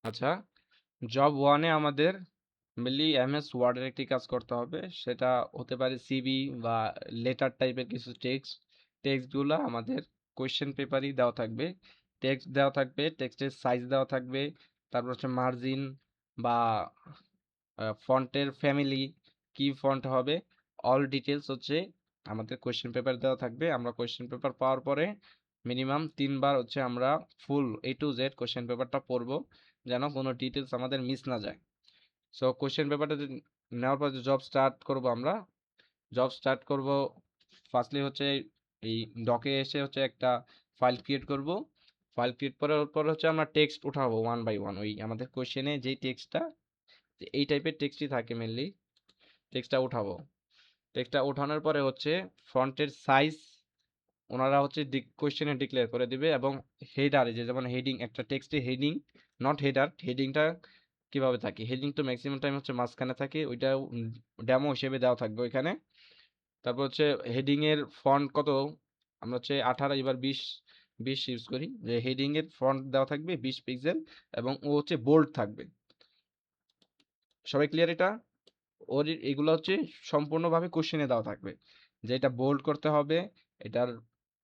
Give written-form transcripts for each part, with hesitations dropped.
আচ্ছা, জব ওয়ানে আমাদের মেনলি এমএস ওয়ার্ডের একটি কাজ করতে হবে। সেটা হতে পারে সিভি বা লেটার টাইপের কিছু টেক্সটগুলো আমাদের কোয়েশ্চেন পেপারই দেওয়া থাকবে। টেক্সট দেওয়া থাকবে, টেক্সটের সাইজ দেওয়া থাকবে, তারপর হচ্ছে মার্জিন বা ফন্টের ফ্যামিলি কি ফন্ট হবে, অল ডিটেলস হচ্ছে আমাদের কোয়েশ্চেন পেপার দেওয়া থাকবে। আমরা কোয়েশ্চেন পেপার পাওয়ার পরে মিনিমাম 3 বার হচ্ছে আমরা ফুল A to Z কোয়েশ্চেন পেপারটা পড়বো, যেন কোনো ডিটেলস আমাদের মিস না যায়। সো কোয়েশ্চেন পেপারটা নেওয়ার পর জব স্টার্ট করব আমরা। জব স্টার্ট করব ফার্স্টলি হচ্ছে এই ডকে এসে হচ্ছে একটা ফাইল ক্রিয়েট করব। ফাইল ক্রিয়েট করার পর হচ্ছে আমরা টেক্সট উঠাবো ওয়ান বাই ওয়ান, ওই আমাদের কোয়েশ্চেনে যেই টেক্সটটা, এই টাইপের টেক্সটই থাকে মেনলি, টেক্সটটা উঠাবো। টেক্সটটা ওঠানোর পরে হচ্ছে ফন্টের সাইজ ওনারা হচ্ছে কোয়েশ্চেনে ডিক্লেয়ার করে দিবে, এবং হেডারে যে যেমন হেডিং, একটা টেক্সটে হেডিং, নট হেডার, হেডিংটা কিভাবে থাকে, হেডিং তো ম্যাক্সিমাম টাইম হচ্ছে মাঝখানে থাকে, ওইটা ডেমো হিসেবে দেওয়া থাকবে ওইখানে। তারপর হচ্ছে হেডিং এর ফন্ট কত, আমরা হচ্ছে 18 এবার 20 ইউজ করি, যে হেডিং এর ফন্ট দেওয়া থাকবে 20 পিক্সেল, এবং ও হচ্ছে বোল্ড থাকবে। সবাই ক্লিয়ার এটা? ওর এগুলো হচ্ছে সম্পূর্ণভাবে কোশ্চেনে দেওয়া থাকবে, যে এটা বোল্ড করতে হবে, এটার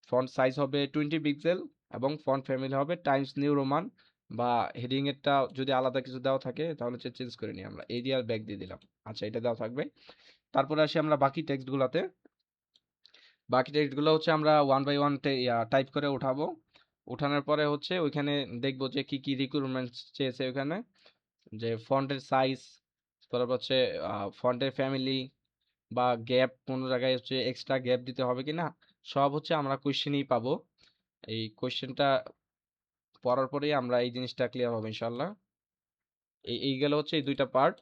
ফন্ট সাইজ হবে 20 পিক্সেল, এবং ফন্ট ফ্যামিলি হবে টাইমস নিউ রোমান, বা হেডিং এরটা যদি আলাদা কিছু দেওয়া থাকে তাহলে হচ্ছে চেঞ্জ করে নিই আমরা, এই দিয়ে আর ব্যাক দিয়ে দিলাম। আচ্ছা, এটা দেওয়া থাকবে। তারপরে আসি আমরা বাকি টেক্সটগুলোতে। বাকি টেক্সটগুলো হচ্ছে আমরা ওয়ান বাই ওয়ান টাইপ করে উঠাবো। উঠানোর পরে হচ্ছে ওইখানে দেখবো যে কি কি রিকোয়ারমেন্টস চেয়েছে ওইখানে, যে ফন্টের সাইজ, তারপর হচ্ছে ফন্টের ফ্যামিলি, বা গ্যাপ কোনো জায়গায় হচ্ছে এক্সট্রা গ্যাপ দিতে হবে কিনা, সব হচ্ছে আমরা কোশ্চেনেই পাবো। এই কোশ্চেনটা পড়ার পরেই আমরা এই জিনিসটা ক্লিয়ার হবে ইনশাল্লাহ। এই গেল হচ্ছে এই দুইটা পার্ট।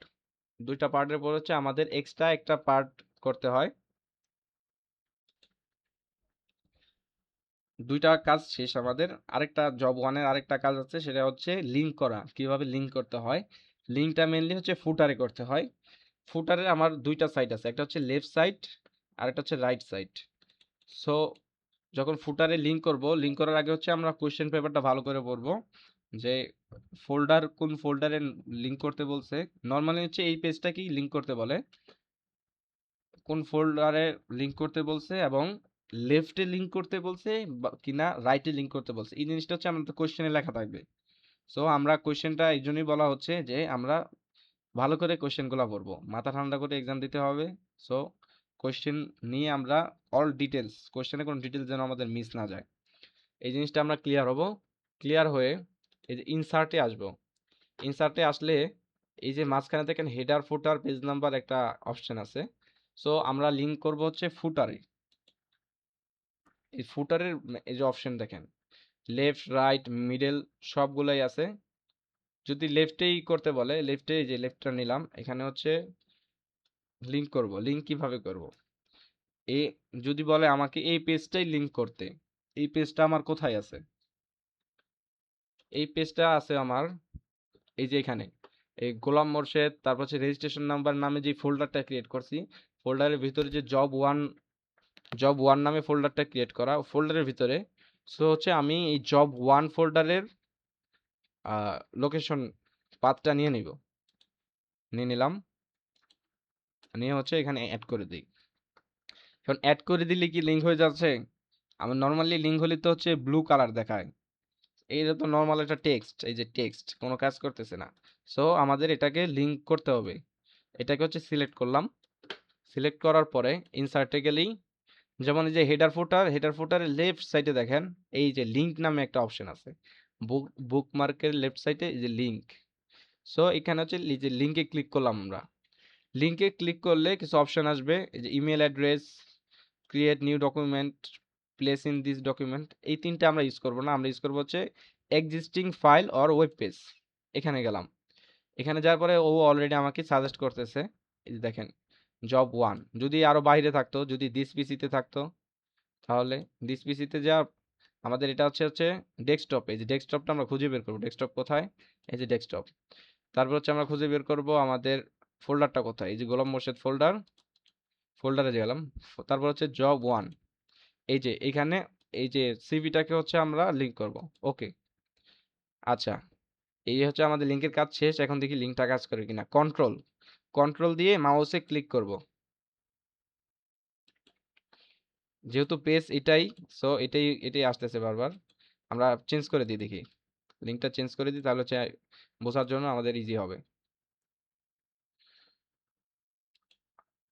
দুইটা পার্টের পর হচ্ছে আমাদের এক্সট্রা একটা পার্ট করতে হয়। দুইটা কাজ শেষ আমাদের। আরেকটা জব ওয়ানের আরেকটা কাজ আছে, সেটা হচ্ছে লিঙ্ক করা। কিভাবে লিঙ্ক করতে হয়, লিঙ্কটা মেনলি হচ্ছে ফুটারে করতে হয়। ফুটারে আমার দুইটা সাইড আছে, একটা হচ্ছে লেফট সাইড আর একটা হচ্ছে রাইট সাইড। সো যখন ফুটারে লিঙ্ক করব, লিঙ্ক করার আগে হচ্ছে আমরা কোশ্চেন পেপারটা ভালো করে পড়বো, যে ফোল্ডার কোন ফোল্ডারে লিঙ্ক করতে বলছে। নর্মালি হচ্ছে এই পেজটাকেই লিঙ্ক করতে বলে, কোন ফোল্ডারে লিঙ্ক করতে বলছে, এবং লেফটে লিঙ্ক করতে বলছে কিনা রাইটে লিঙ্ক করতে বলছে, এই জিনিসটা হচ্ছে আমাদের কোশ্চেনে লেখা থাকবে। সো আমরা কোশ্চেনটা এই জন্যই বলা হচ্ছে যে আমরা ভালো করে কোশ্চেনগুলো পড়বো, মাথা ঠান্ডা করে এক্সাম দিতে হবে। সো কোশ্চেন নিয়ে আমরা অল ডিটেলস, কোশ্চেনে কোনো ডিটেলস যেন আমাদের মিস না যায়, এই জিনিসটা আমরা ক্লিয়ার হব। ক্লিয়ার হয়ে এই যে ইনসার্টে আসবো। ইনসার্টে আসলে এই যে মাঝখানে দেখেন হেডার ফুটার পেজ নাম্বার একটা অপশন আছে। সো আমরা লিঙ্ক করব হচ্ছে ফুটারে। এই ফুটারের এই যে অপশন দেখেন, লেফট রাইট মিডল সবগুলাই আছে। যদি লেফটেই করতে বলে, লেফটে যে লেফটটা নিলাম, এখানে হচ্ছে লিঙ্ক করব। লিঙ্ক কিভাবে করব, এ যদি বলে আমাকে এই পেজটাই লিঙ্ক করতে, এই পেজটা আমার কোথায় আছে, এই পেজটা আছে আমার এই যে এখানে, এই গোলাম মোর্শেদ, তারপর হচ্ছে রেজিস্ট্রেশন নাম্বার নামে যে ফোল্ডারটা ক্রিয়েট করছি, ফোল্ডারের ভিতরে যে জব ওয়ান নামে ফোল্ডারটা ক্রিয়েট করা, ফোল্ডারের ভিতরে। সো হচ্ছে আমি এই জব ওয়ান ফোল্ডারের লোকেশন পাথটা নিয়ে নিলাম, নিয়ে হচ্ছে এখানে অ্যাড করে দিই। এখন অ্যাড করে দিলে কি লিঙ্ক হয়ে যাচ্ছে? আমার নর্মালি লিঙ্ক হলে তো হচ্ছে ব্লু কালার দেখায়, এইটা তো নর্মাল একটা টেক্সট, এই যে টেক্সট কোনো কাজ করতেছে না। সো আমাদের এটাকে লিঙ্ক করতে হবে। এটাকে হচ্ছে সিলেক্ট করলাম। সিলেক্ট করার পরে ইনসার্টে গেলেই, যেমন এই যে হেডার ফুটারের লেফট সাইডে দেখেন এই যে লিঙ্ক নামে একটা অপশন আছে। বুকমার্কের লেফট সাইডে এই যে লিঙ্ক। সো এখানে হচ্ছে এই যে লিঙ্কে ক্লিক করলাম আমরা। লিঙ্কে ক্লিক করলে কিছু অপশন আসবে, এই যে email address, create new document, place in this document, এই তিনটা আমরা ইউজ করবো না। আমরা ইউজ করবো হচ্ছে existing file or web page. এখানে গেলাম। এখানে যাওয়ার পরে ও অলরেডি আমাকে সাজেস্ট করতেছে, এই যে দেখেন জব ওয়ান। যদি আরো বাইরে থাকতো, যদি দিস পিসিতে থাকতো, তাহলে দিস পিসিতে যা আমাদের এটা হচ্ছে ডেস্কটপ। এই যে ডেস্কটপটা আমরা খুঁজে বের করবো, ডেস্কটপ কোথায়, এই যে ডেস্কটপ। তারপর হচ্ছে আমরা খুঁজে বের করব আমাদের ফোল্ডারটা কোথায়, এই যে গোলাম মোর্শেদ ফোল্ডারে গেলাম। তারপর হচ্ছে জব ওয়ান, এই যে এইখানে এই যে সিভিটাকে হচ্ছে আমরা লিঙ্ক করব। ওকে, আচ্ছা, এই হচ্ছে আমাদের লিঙ্কের কাজ শেষ। এখন দেখি লিঙ্কটা কাজ করে কিনা। কন্ট্রোল দিয়ে মাউসে ক্লিক করব। যেহেতু পেজ এটাই, সো এটাই আসতেছে বারবার। আমরা চেঞ্জ করে দিই, দেখি লিঙ্কটা চেঞ্জ করে দিই, তাহলে হচ্ছে বোঝার জন্য আমাদের ইজি হবে।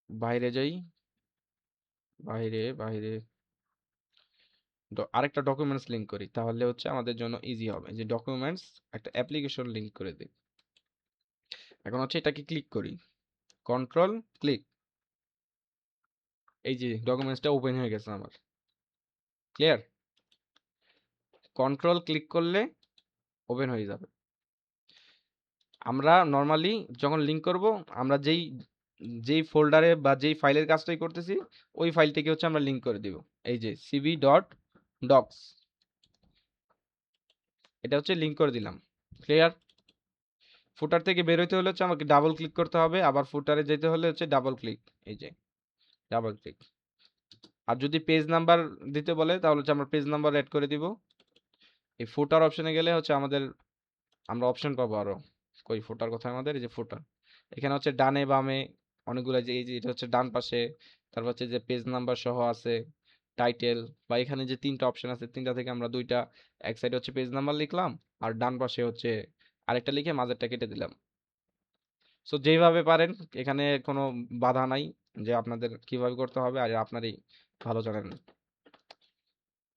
বাইরে যাই, বাইরে বাইরে আরেকটা ডকুমেন্টস লিঙ্ক করি, তাহলে হচ্ছে আমাদের জন্য ইজি হবে। যে ডকুমেন্টস একটা অ্যাপ্লিকেশন লিঙ্ক করে দিই। এখন হচ্ছে এটাকে ক্লিক করি, কন্ট্রোল ক্লিক, এই যে ডকুমেন্টসটা ওপেন হয়ে গেছে আমার। ক্লিয়ার? কন্ট্রোল ক্লিক করলে ওপেন হয়ে যাবে। আমরা নর্মালি যখন লিঙ্ক করব, আমরা যেই ফোল্ডারে বা যেই ফাইলের কাজটাই করতেছি, ওই ফাইলটাকে হচ্ছে আমরা লিঙ্ক করে দিব। এই যে cv.docs, এটা হচ্ছে লিঙ্ক করে দিলাম। ক্লিয়ার? ফুটার থেকে বের হইতে হলে হচ্ছে আমাকে ডাবল ক্লিক করতে হবে, আবার ফুটারে যেতে হলে হচ্ছে ডাবল ক্লিক, এই যে ডাবল ক্লিক। আর যদি পেজ নাম্বার দিতে বলে, তাহলে হচ্ছে আমরা পেজ নাম্বার অ্যাড করে দিব। এই ফুটার অপশনে গেলে হচ্ছে আমরা অপশন পাবো আরো। কই ফুটার কথা আমাদের, এই যে ফুটার, এখানে হচ্ছে ডানে বামে অনেকগুলো, যে এই যে এটা হচ্ছে ডান পাশে, তারপর হচ্ছে যে পেজ নাম্বার সহ আছে, টাইটেল, বা এখানে যে তিনটা অপশন আছে, তিনটা থেকে আমরা দুইটা, এক সাইডে হচ্ছে পেজ নাম্বার লিখলাম, আর ডান পাশে হচ্ছে আরেকটা লিখে মাঝেরটা কেটে দিলাম। সো যেইভাবে পারেন, এখানে কোনো বাধা নাই যে আপনাদের কিভাবে করতে হবে, আর আপনারই ভালো জানেন।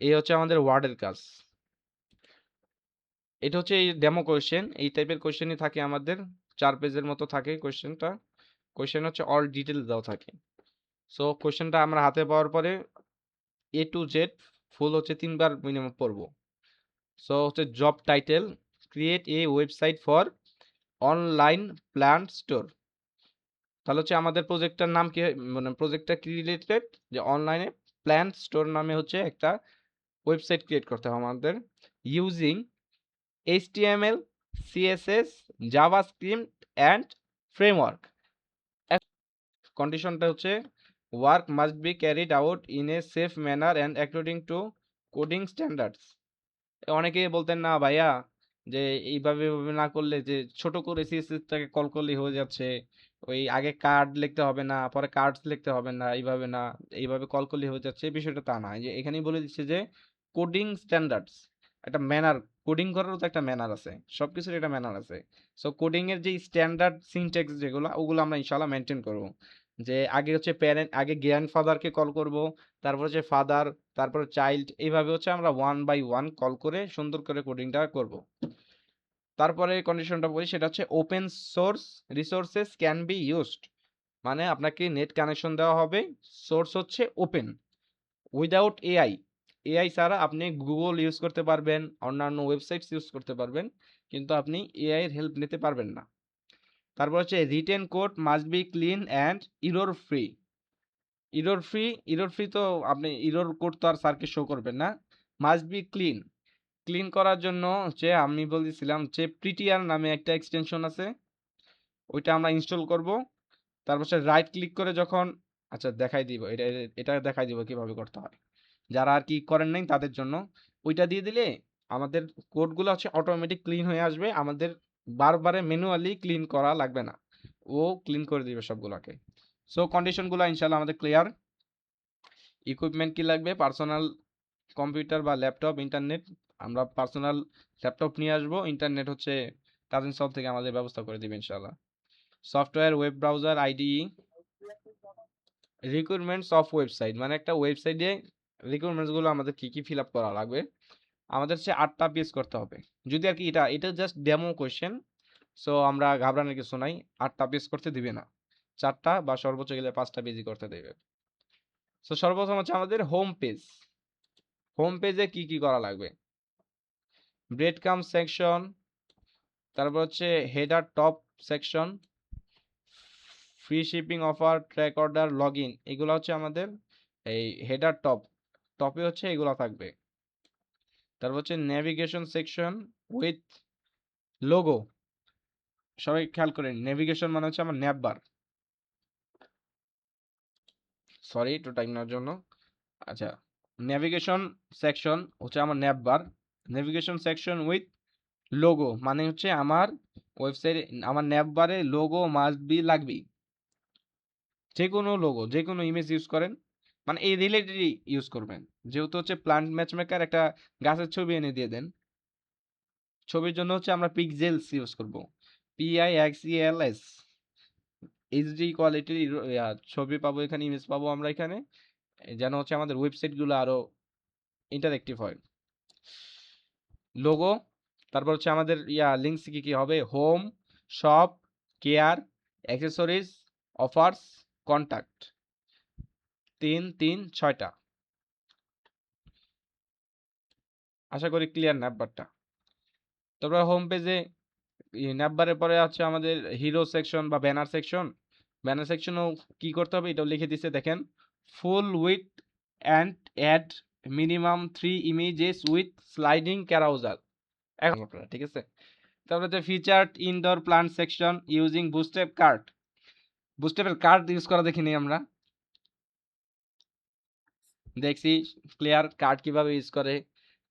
এই হচ্ছে আমাদের ওয়ার্ডের কাজ। এটা হচ্ছে এই ডেমো কোয়েশ্চেন, এই টাইপের কোয়েশ্চেনই থাকে আমাদের, 4 পেজের মতো থাকে কোয়েশ্চেনটা। কোয়েশ্চেন হচ্ছে অল ডিটেলস দেওয়া থাকে। সো কোয়েশ্চেনটা আমরা হাতে পাওয়ার পরে এ টু জেড ফুল হচ্ছে 3বার মিনিমাম পড়বো। সো হচ্ছে job title, create a website for online plant store. তাহলে হচ্ছে আমাদের প্রজেক্টটার নাম কি, মানে প্রজেক্টটা কি রিলেটেড, যে অনলাইনে প্ল্যান্ট স্টোর নামে হচ্ছে একটা ওয়েবসাইট ক্রিয়েট করতে হবে আমাদের, using HTML, CSS, JavaScript and framework. কন্ডিশনটা হচ্ছে work must be carried out in a safe manner and according to coding standards. অনেকেই বলতেন না ভাইয়া, যে এইভাবে এভাবে না করলে, যে ছোট করে সিএসএসটাকে কল করলেই হয়ে যাচ্ছে, ওই আগে কার্ড লিখতে হবে না, পরে কার্ডস লিখতে হবে না, এইভাবে না, এইভাবে কল করলেই হয়ে যাচ্ছে। এই বিষয়টা তা না, যে এখানেই বলে দিচ্ছে যে কোডিং স্ট্যান্ডার্ডস, একটা ম্যানার, কোডিং করারও তো একটা ম্যানার আছে, সবকিছুর একটা ম্যানার আছে। সো কোডিং এর যে স্ট্যান্ডার্ড সিনট্যাক্স যেগুলো, ওগুলো আমরা ইনশাআল্লাহ মেনটেন করব। যে আগে হচ্ছে প্যারেন্ট, আগে গ্র্যান্ডফাদারকে কল করব, তারপর হচ্ছে ফাদার, তারপর চাইল্ড, এইভাবে হচ্ছে আমরা ওয়ান বাই ওয়ান কল করে সুন্দর করে কোডিংটা করব। তারপরে কন্ডিশনটা বলি, সেটা হচ্ছে open source resources can be used, মানে আপনাকে নেট কানেকশন দেওয়া হবে, সোর্স হচ্ছে ওপেন, উইদাউট এআই, এআই ছাড়া আপনি গুগল ইউজ করতে পারবেন, অন্যান্য ওয়েবসাইটস ইউজ করতে পারবেন, কিন্তু আপনি এআই এর হেল্প নিতে পারবেন না। তারপর হচ্ছে written code must be clean and error free. Error free তো আপনি ইরর কোড তো আর স্যারকে শো করবেন না, মাস্ট বি ক্লিন। ক্লিন করার জন্য হচ্ছে আমি বলেছিলাম যে প্রিটিয়ার নামে একটা এক্সটেনশন আছে, ওইটা আমরা ইনস্টল করব। তারপর হচ্ছে রাইট ক্লিক করে যখন, আচ্ছা দেখাই দিব, এটা দেখাই দিব কিভাবে করতে হয়, যারা আর কি করেন নাই তাদের জন্য। ওইটা দিয়ে দিলে আমাদের কোডগুলো হচ্ছে অটোমেটিক ক্লিন হয়ে আসবে, আমাদের বারবারে ম্যানুয়ালি ক্লিন করা লাগবে না, ও ক্লিন করে দিবে সবগুলোকে। সো কন্ডিশনগুলো ইনশাআল্লাহ আমাদের ক্লিয়ার। ইকুইপমেন্ট কি লাগবে, পার্সোনাল কম্পিউটার বা ল্যাপটপ, ইন্টারনেট। আমরা পার্সোনাল ল্যাপটপ নিয়ে আসবো, ইন্টারনেট হচ্ছে কাজিন সব থেকে আমাদের ব্যবস্থা করে দিবে ইনশাআল্লাহ। Software, web browser, IDE. Recruitments of website, মানে একটা ওয়েবসাইটে রিক্রুটমেন্টস গুলো আমাদের কি কি ফিল আপ করা লাগবে, আমাদের হচ্ছে 8টা পেজ করতে হবে। যদি আর কি এটা জাস্ট ডেমো কোয়েশ্চেন, সো আমরা ঘাবড়ানোর কিছু নাই, 8টা পেজ করতে দিবে না, 4টা বা সর্বোচ্চ গেলে 5টা পেজই করতে দেবে। সো সর্বপ্রথম হচ্ছে আমাদের হোম পেজ। হোম পেজে কি কি করা লাগবে, ব্রেড কাম সেকশন, তারপর হচ্ছে header top section, free shipping offer, track order, log in, এগুলো হচ্ছে আমাদের এই হেডার টপে হচ্ছে এগুলো থাকবে। তারপর হচ্ছে নেভিগেশন সেকশন উইথ লোগো, সবাই খেয়াল করেন, নেভিগেশন মানে হচ্ছে আমার ন্যাপ বার, সরি একটু টাইম নেওয়ার জন্য। আচ্ছা, নেভিগেশন সেকশন হচ্ছে আমার nap bar, navigation section with logo মানে হচ্ছে আমার ওয়েবসাইট, আমার ন্যাপ বারে লোগো মাস্ট বি লাগবেই। যে কোনো লোগো, যে কোনো ইমেজ ইউজ করেন, মানে এই রিলেটেডই ইউজ করবেন। যেহেতু হচ্ছে প্লান্ট ম্যাচ মেকার, একটা গাছের ছবি এনে দিয়ে দেন। ছবির জন্য হচ্ছে আমরা পিক্সেলস ইউজ করব, PIXELS। এইচডি কোয়ালিটির ছবি পাবো এখানে, ইমেজ পাবো আমরা এখানে, যেন হচ্ছে আমাদের ওয়েবসাইটগুলো আরো ইন্টারেক্টিভ হয়। লোগো, তারপর হচ্ছে আমাদের লিঙ্কস কি কি হবে, home, shop, care, accessories, offers, contact, 3 3 6টা। আশা করি ক্লিয়ার ন্যাপবারটা। তারপর হোম পেজে ন্যাপবারের পরে আছে আমাদের হিরো সেকশন বা ব্যানার সেকশন। ব্যানার সেকশনও কি করতে হবে এটাও লিখে দিছে দেখেন, full width and add minimum 3 images with sliding carousel. এখন আপনারা ঠিক আছে। তারপরে হচ্ছে featured indoor plant section using Bootstrap card. বুস্টেপের কার্ট ইউজ করা দেখিনি আমরা, দেখছি ক্লিয়ার কার্ড কিভাবে ইউজ করে।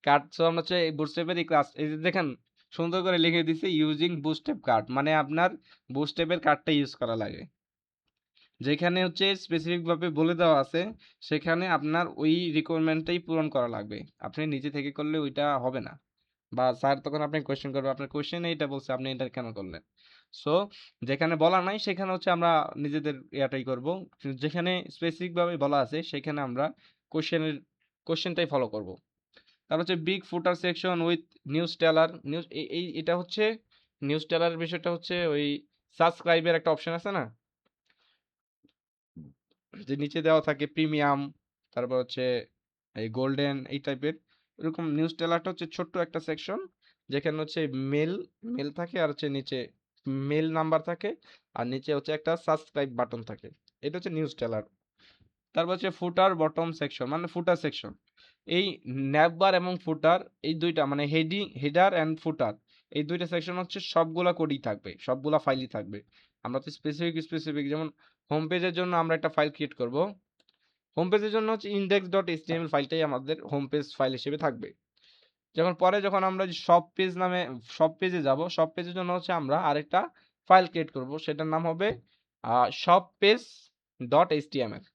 কার্ড সো আমরা হচ্ছে বুস্টেপেরই ক্লাস, এই যে দেখেন সুন্দর করে লিখে দিছে ইউজিং বুস্টেপ কার্ড, মানে আপনার বুস্টেপের কার্ডটা ইউজ করা লাগে। যেখানে হচ্ছে স্পেসিফিক ভাবে বলে দেওয়া আছে সেখানে আপনার ওই রিকোয়ারমেন্টটাই পূরণ করা লাগবে। আপনি নিজে থেকে করলে ওইটা হবে না, বা স্যার তখন আপনাকে কোয়েশ্চেন করবে, আপনার কোয়েশ্চেনে এটা বলছে আপনি এটা কেন করলেন। সো যেখানে বলা নাই সেখানে হচ্ছে আমরা নিজেদের ইয়াটাই করব, যেখানে স্পেসিফিক ভাবে বলা আছে সেখানে আমরা কোয়েশ্চেনের কোয়েশ্চেনটাই ফলো করব। তারপর হচ্ছে big footer section with newsletter. News এই এটা হচ্ছে নিউজ টেলার বিষয়টা হচ্ছে ওই সাবস্ক্রাইবের একটা অপশন আছে না, যে নিচে দেওয়া থাকে প্রিমিয়াম, তারপর হচ্ছে এই গোল্ডেন এই টাইপের। এরকম নিউজ টেলারটা হচ্ছে ছোট্ট একটা সেকশন, যেখানে হচ্ছে মেল মেল থাকে, আর হচ্ছে নিচে মেল নাম্বার থাকে, আর নিচে হচ্ছে একটা সাবস্ক্রাইব বাটন থাকে। এটা হচ্ছে নিউজ টেলার। তারপর হচ্ছে ফুটার বটম সেকশন, মানে ফুটার সেকশন। এই ন্যাভবার এবং ফুটার, এই দুইটা মানে হেডার অ্যান্ড ফুটার, এই দুইটা সেকশন হচ্ছে সবগুলা কোডই থাকবে, সবগুলা ফাইলই থাকবে। আমরা তো স্পেসিফিক যেমন হোম পেজের জন্য আমরা একটা ফাইল ক্রিয়েট করব। হোম পেজের জন্য হচ্ছে index.html ফাইলটাই আমাদের হোম পেজ ফাইল হিসেবে থাকবে। যখন আমরা সব পেজ নামে সব পেজে যাব, সব পেজের জন্য হচ্ছে আমরা আরেকটা ফাইল ক্রিয়েট করব, সেটার নাম হবে সব পেজ ডট এইচটিএমএল।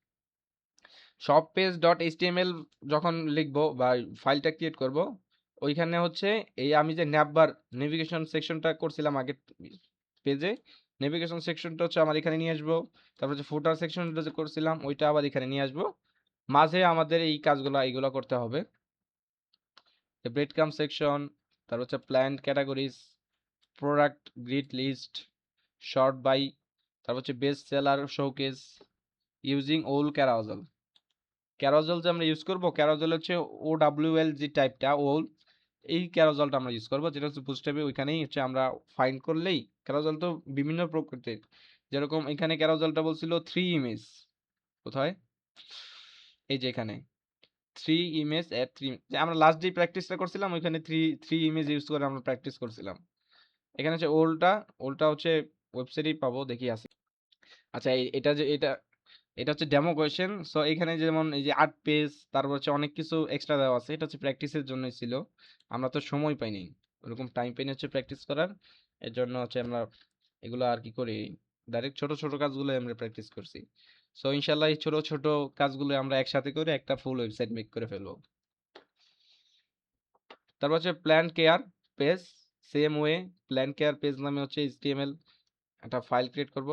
সব পেজ ডট এইচটিএমএল যখন লিখবো বা ফাইলটা ক্রিয়েট করব, ওইখানে হচ্ছে এই আমি যে ন্যাভবার নেভিগেশন সেকশনটা করছিলাম আগে পেজে, নেভিগেশন সেকশনটা হচ্ছে আমার এখানে নিয়ে আসবো। তারপর হচ্ছে ফুটার সেকশনটা যে করছিলাম ওইটা আবার এখানে নিয়ে আসবো। মাঝে আমাদের এই কাজগুলো এইগুলো করতে হবে, ব্রেড কাম সেকশন, তারপর হচ্ছে plant categories, product grid list, sort by, তারপর হচ্ছে বেস্ট সেলার শোকেস ইউজিং ওল ক্যারাউজাল। ক্যারাউজাল যে আমরা ইউজ করব, ক্যারাউজাল হচ্ছে OWL যে টাইপটা ওল, এই ক্যারাউজালটা আমরা ইউজ করব, যেটা হচ্ছে বুস্ট্র্যাপে ওইখানেই হচ্ছে আমরা ফাইন্ড করলেই। ক্যারাউজাল তো বিভিন্ন প্রকৃতির, যেরকম এখানে ক্যারাউজালটা বলছিল 3 ইমেজ, কোথায়, এই যে এখানে 3 ইমেজ এট 3, যে আমরা লাস্ট যে প্র্যাকটিসটা করছিলাম ওইখানে 3 ইমেজ ইউজ করে আমরা প্র্যাকটিস করছিলাম। এখানে হচ্ছে ওলটা হচ্ছে ওয়েবসাইটেই পাবো, দেখি আছে। আচ্ছা এটা যে এটা হচ্ছে ডেমো কোয়েশ্চেন। সো এখানে যেমন এই যে 8 পেজ, তারপর হচ্ছে অনেক কিছু এক্সট্রা দেওয়া আছে, এটা হচ্ছে প্র্যাকটিসের জন্যই ছিল। আমরা তো সময় পাইনি, ওরকম টাইম পাইনি হচ্ছে প্র্যাকটিস করার। এর জন্য হচ্ছে আমরা এগুলো আর কি করি, ডাইরেক্ট ছোট ছোট কাজগুলো আমরা প্র্যাকটিস করছি। সো ইনশাল্লাহ এই ছোট ছোট কাজগুলো আমরা একসাথে করে একটা ফুল ওয়েবসাইট মেক করে ফেলবো। তারপর হচ্ছে plan care page, same way plan care page নামে হচ্ছে HTML একটা ফাইল ক্রিয়েট করব।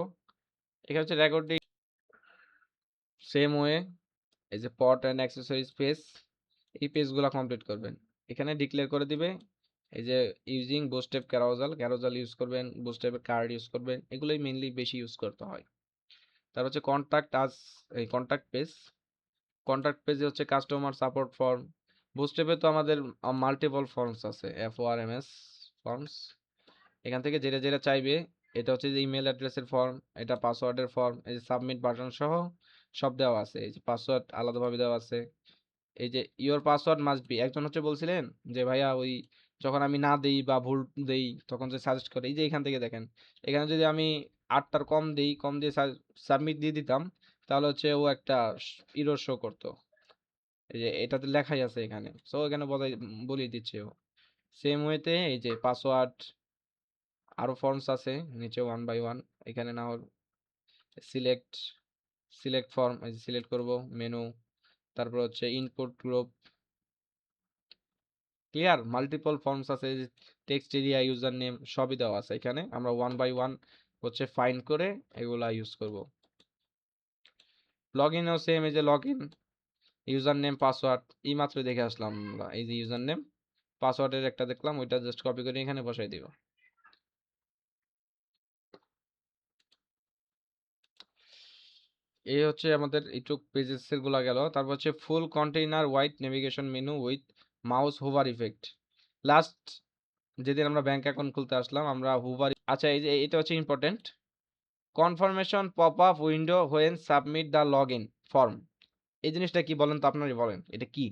এখানে হচ্ছে রেকর্ডিং, সেম ওয়ে এই যে পট অ্যান্ড অ্যাক্সেসরিজ পেজ, এই পেজগুলো কমপ্লিট করবেন। এখানে ডিক্লেয়ার করে দিবে এই যে ইউজিং বুস্ট্র্যাপ ক্যারোজাল ইউজ করবেন, বুস্ট্র্যাপের কার্ড ইউজ করবেন, এগুলোই মেইনলি বেশি ইউজ করতে হয়। তারপর হচ্ছে এই কন্ট্যাক্ট পেজে হচ্ছে কাস্টমার সাপোর্ট ফর্ম। বুস্ট্র্যাপে তো আমাদের মাল্টিপল ফর্মস আছে, FORMS ফর্মস। এখান থেকে যেটা যেটা চাইবে, এটা হচ্ছে যে ইমেল অ্যাড্রেসের ফর্ম, এটা পাসওয়ার্ডের ফর্ম, এই যে সাবমিট বাটন সহ সব দেওয়া আছে, এই যে পাসওয়ার্ড আলাদাভাবে দেওয়া আছে। এই যে ইওর পাসওয়ার্ড মাস্ট বি, একজন হচ্ছে বলছিলেন যে ভাইয়া ওই যখন আমি না দেই বা ভুল দেই তখন যে সাজেস্ট করে, এই যে এখান থেকে দেখেন, এখানে যদি আমি 8টার কম দেই, কম দিয়ে সাবমিট দিয়ে দিতাম, তাহলে হচ্ছে ও একটা ইরর শো করতো। এই যে এটাতে লেখাই আছে এখানে, সো এখানে বলিয়ে দিচ্ছে ও। সেম ওয়েতে এই যে পাসওয়ার্ড আরো ফর্মস আছে নিচে ওয়ান বাই ওয়ান। এখানে না হল সিলেক্ট সিলেক্ট ফর্ম, এই যে সিলেক্ট করব মেনু, তারপর হচ্ছে input group. Clear? Multiple forms আছে, টেক্সট এরিয়া, ইউজার নেম সবই দেওয়া আছে এখানে। আমরা ওয়ান বাই ওয়ান হচ্ছে ফাইন্ড করে এগুলা ইউজ করব। লগ ইনও সেম, এই যে log in, user name password এই মাত্র দেখে আসলাম আমরা। এই যে ইউজার নেম পাসওয়ার্ডের একটা দেখলাম, ওইটা জাস্ট কপি করে এখানে বসাই দিব। এই হচ্ছে আমাদের এইটুক পেজেস এর গুলা গেল। তারপর হচ্ছে full container white navigation menu with mouse hover effect. Last যেদিন আমরা ব্যাংক অ্যাকাউন্ট খুলতে আসলাম আমরা হুভার, আচ্ছা এই যে এটা হচ্ছে important, confirmation pop up window when submit the log in form. এই জিনিসটা কি বলেন তো, আপনারই বলেন এটা কি?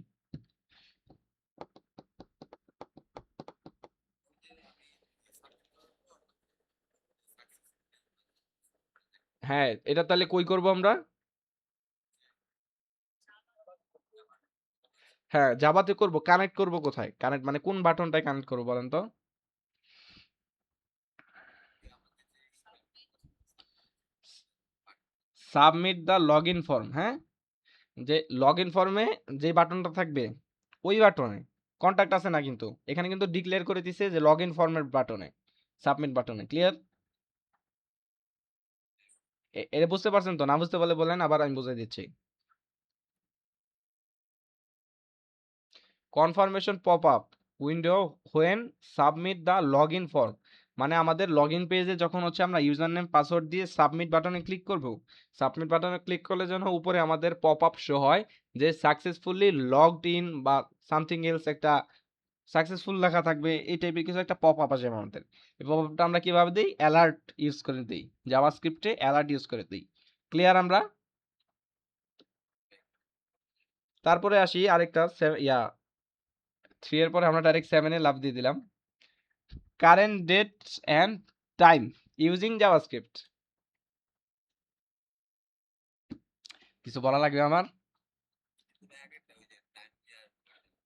হ্যাঁ, এটা তাহলে কই করব আমরা? হ্যাঁ, জাভাতে করব। কানেক্ট করব কোথায়? কানেক্ট মানে কোন বাটনটায় কানেক্ট করব বলেন তো? Submit the log in form, হ্যাঁ, যে লগ ইন ফর্মে যে বাটনটা থাকবে ওই বাটনে কন্টাক্ট আছে না, কিন্তু এখানে কিন্তু ডিক্লেয়ার করে দিছে যে লগ ইন ফর্মের বাটনে, সাবমিট বাটনে। ক্লিয়ার? এটা বুঝতে পারছেন তো? না বুঝতে পারলে বলেন, আবার আমি বুঝাই দিচ্ছি। Confirmation pop up window when submit the log in form, মানে আমাদের লগ ইন পেজে যখন হচ্ছে আমরা ইউজার নেম পাসওয়ার্ড দিয়ে সাবমিট বাটনে ক্লিক করব, সাবমিট বাটনে ক্লিক করলে যেন উপরে আমাদের পপ আপ শো হয় যে সাকসেসফুলি লগড ইন বা সামথিং এলস, একটা সাকসেসফুল লেখা থাকবে, এই টাইপের কিছু একটা পপ আপ আসে আমাদের। এই পপ আপটা আমরা কিভাবে দিই? অ্যালার্ট ইউজ করে দিই, জাভাস্ক্রিপ্টে অ্যালার্ট ইউজ করে দিই। ক্লিয়ার আমরা? তারপরে আসি আরেকটা ইয়া 3 এর পরে আমরা ডাইরেক্ট 7 এ লাফ দিয়ে দিলাম। Current date and time using JavaScript. কিছু বলা লাগবে আমার?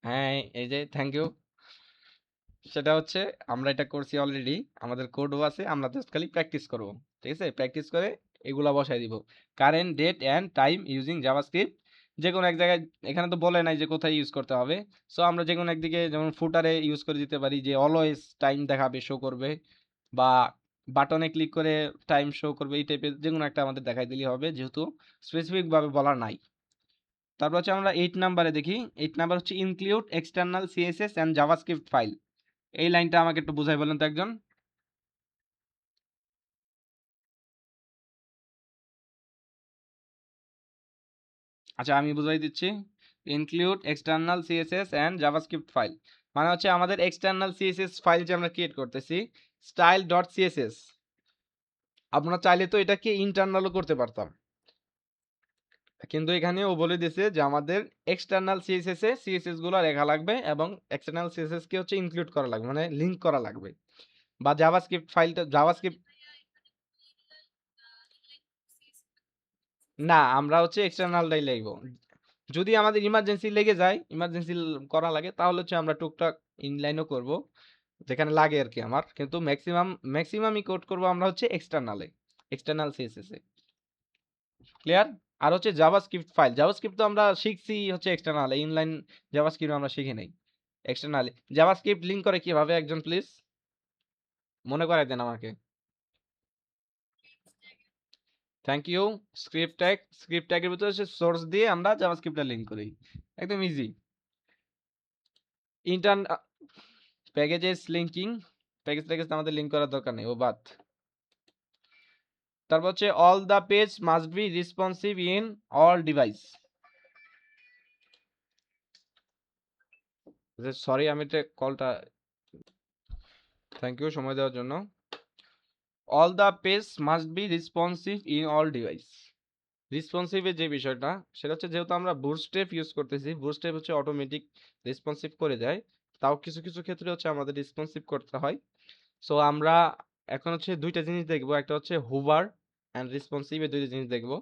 হ্যাঁ, এই যে থ্যাংক ইউ। সেটা হচ্ছে আমরা এটা করছি অলরেডি, আমাদের কোডও আছে, আমরা জাস্ট খালি প্র্যাকটিস করব। ঠিক আছে, প্র্যাকটিস করে এগুলা বসাই দিব। Current date and time using JavaScript, যে কোনো এক জায়গায়, এখানে তো বলে নাই যে কোথায় ইউজ করতে হবে। সো আমরা যে কোনো একদিকে, যেমন ফুটারে ইউজ করে দিতে পারি যে অলওয়েজ টাইম দেখাবে, শো করবে, বা বাটনে ক্লিক করে টাইম শো করবে, এই টাইপের যে কোনো একটা আমাদের দেখাই দিলেই হবে, যেহেতু স্পেসিফিক ভাবে বলা নাই। তারপর হচ্ছে আমরা 8 নাম্বারে দেখি। 8 নাম্বার হচ্ছে include external CSS and JavaScript file. এই লাইনটা আমাকে একটু বুঝাই বলেন তো একজন। আচ্ছা আমি বুঝাই দিচ্ছি। Include external CSS and JavaScript file মানে হচ্ছে আমাদের এক্সটার্নাল সিএসএস ফাইল যে আমরা ক্রিয়েট করতেছি, স্টাইল ডট সিএসএস, আমরা চাইলে তো এটাকে ইন্টারনালও করতে পারতাম, কিন্তু এখানে ও বলে দিয়েছে যে আমাদের এক্সটার্নাল সিএসএস এ সিএসএস গুলো লেখা লাগবে এবং এক্সটার্নাল সিএসএস কে হচ্ছে ইনক্লুড করা লাগবে, মানে লিংক করা লাগবে। বা জাভাস্ক্রিপ্ট ফাইলটা জাভাস্ক্রিপ্ট, না আমরা হচ্ছে এক্সটার্নালটাই লিখবো। যদি আমাদের ইমার্জেন্সি লেগে যায়, ইমার্জেন্সি করা লাগে, তাহলে হচ্ছে আমরা টুকটাক ইনলাইনও করব যেখানে লাগে আর কি আমার, কিন্তু ম্যাক্সিমামই কোড করব আমরা হচ্ছে এক্সটার্নালে, এক্সটার্নাল সিএসএস এ। ক্লিয়ার? আর হচ্ছে জাভাস্ক্রিপ্ট ফাইল, জাভাস্ক্রিপ্ট তো আমরা শিখছি হচ্ছে এক্সটার্নালে, ইনলাইন জাভাস্ক্রিপ্ট আমরা শিখি নাই, এক্সটার্নালে। জাভাস্ক্রিপ্ট লিংক করে কিভাবে একজন প্লিজ মনে করাই দেন আমাকে। Thank you. স্ক্রিপ্ট ট্যাগের ভিতরে হচ্ছে সোর্স দিয়ে আমরা জাভাস্ক্রিপ্টটা লিংক করি, একদম easy. Intern packages linking, package আমাদের লিংক করার দরকার নেই, ও বাদ। তারপর হচ্ছে all the page must be responsive in all device. Sorry আমি এটা কলটা, থ্যাংক ইউ সময় দেওয়ার জন্য। All the page must be responsive in all device. রেসপন্সিভের যে বিষয়টা, সেটা হচ্ছে যেহেতু আমরা বুটস্ট্র্যাপ ইউজ করতেছি, বুটস্ট্র্যাপ হচ্ছে অটোমেটিক রেসপন্সিভ করে দেয়, তাও কিছু কিছু ক্ষেত্রে হচ্ছে আমাদের রেসপন্সিভ করতে হয়। সো আমরা এখন হচ্ছে দুইটা জিনিস দেখবো, একটা হচ্ছে হুভার অ্যান্ড রেসপন্সিভ, এই দুইটা জিনিস দেখবো।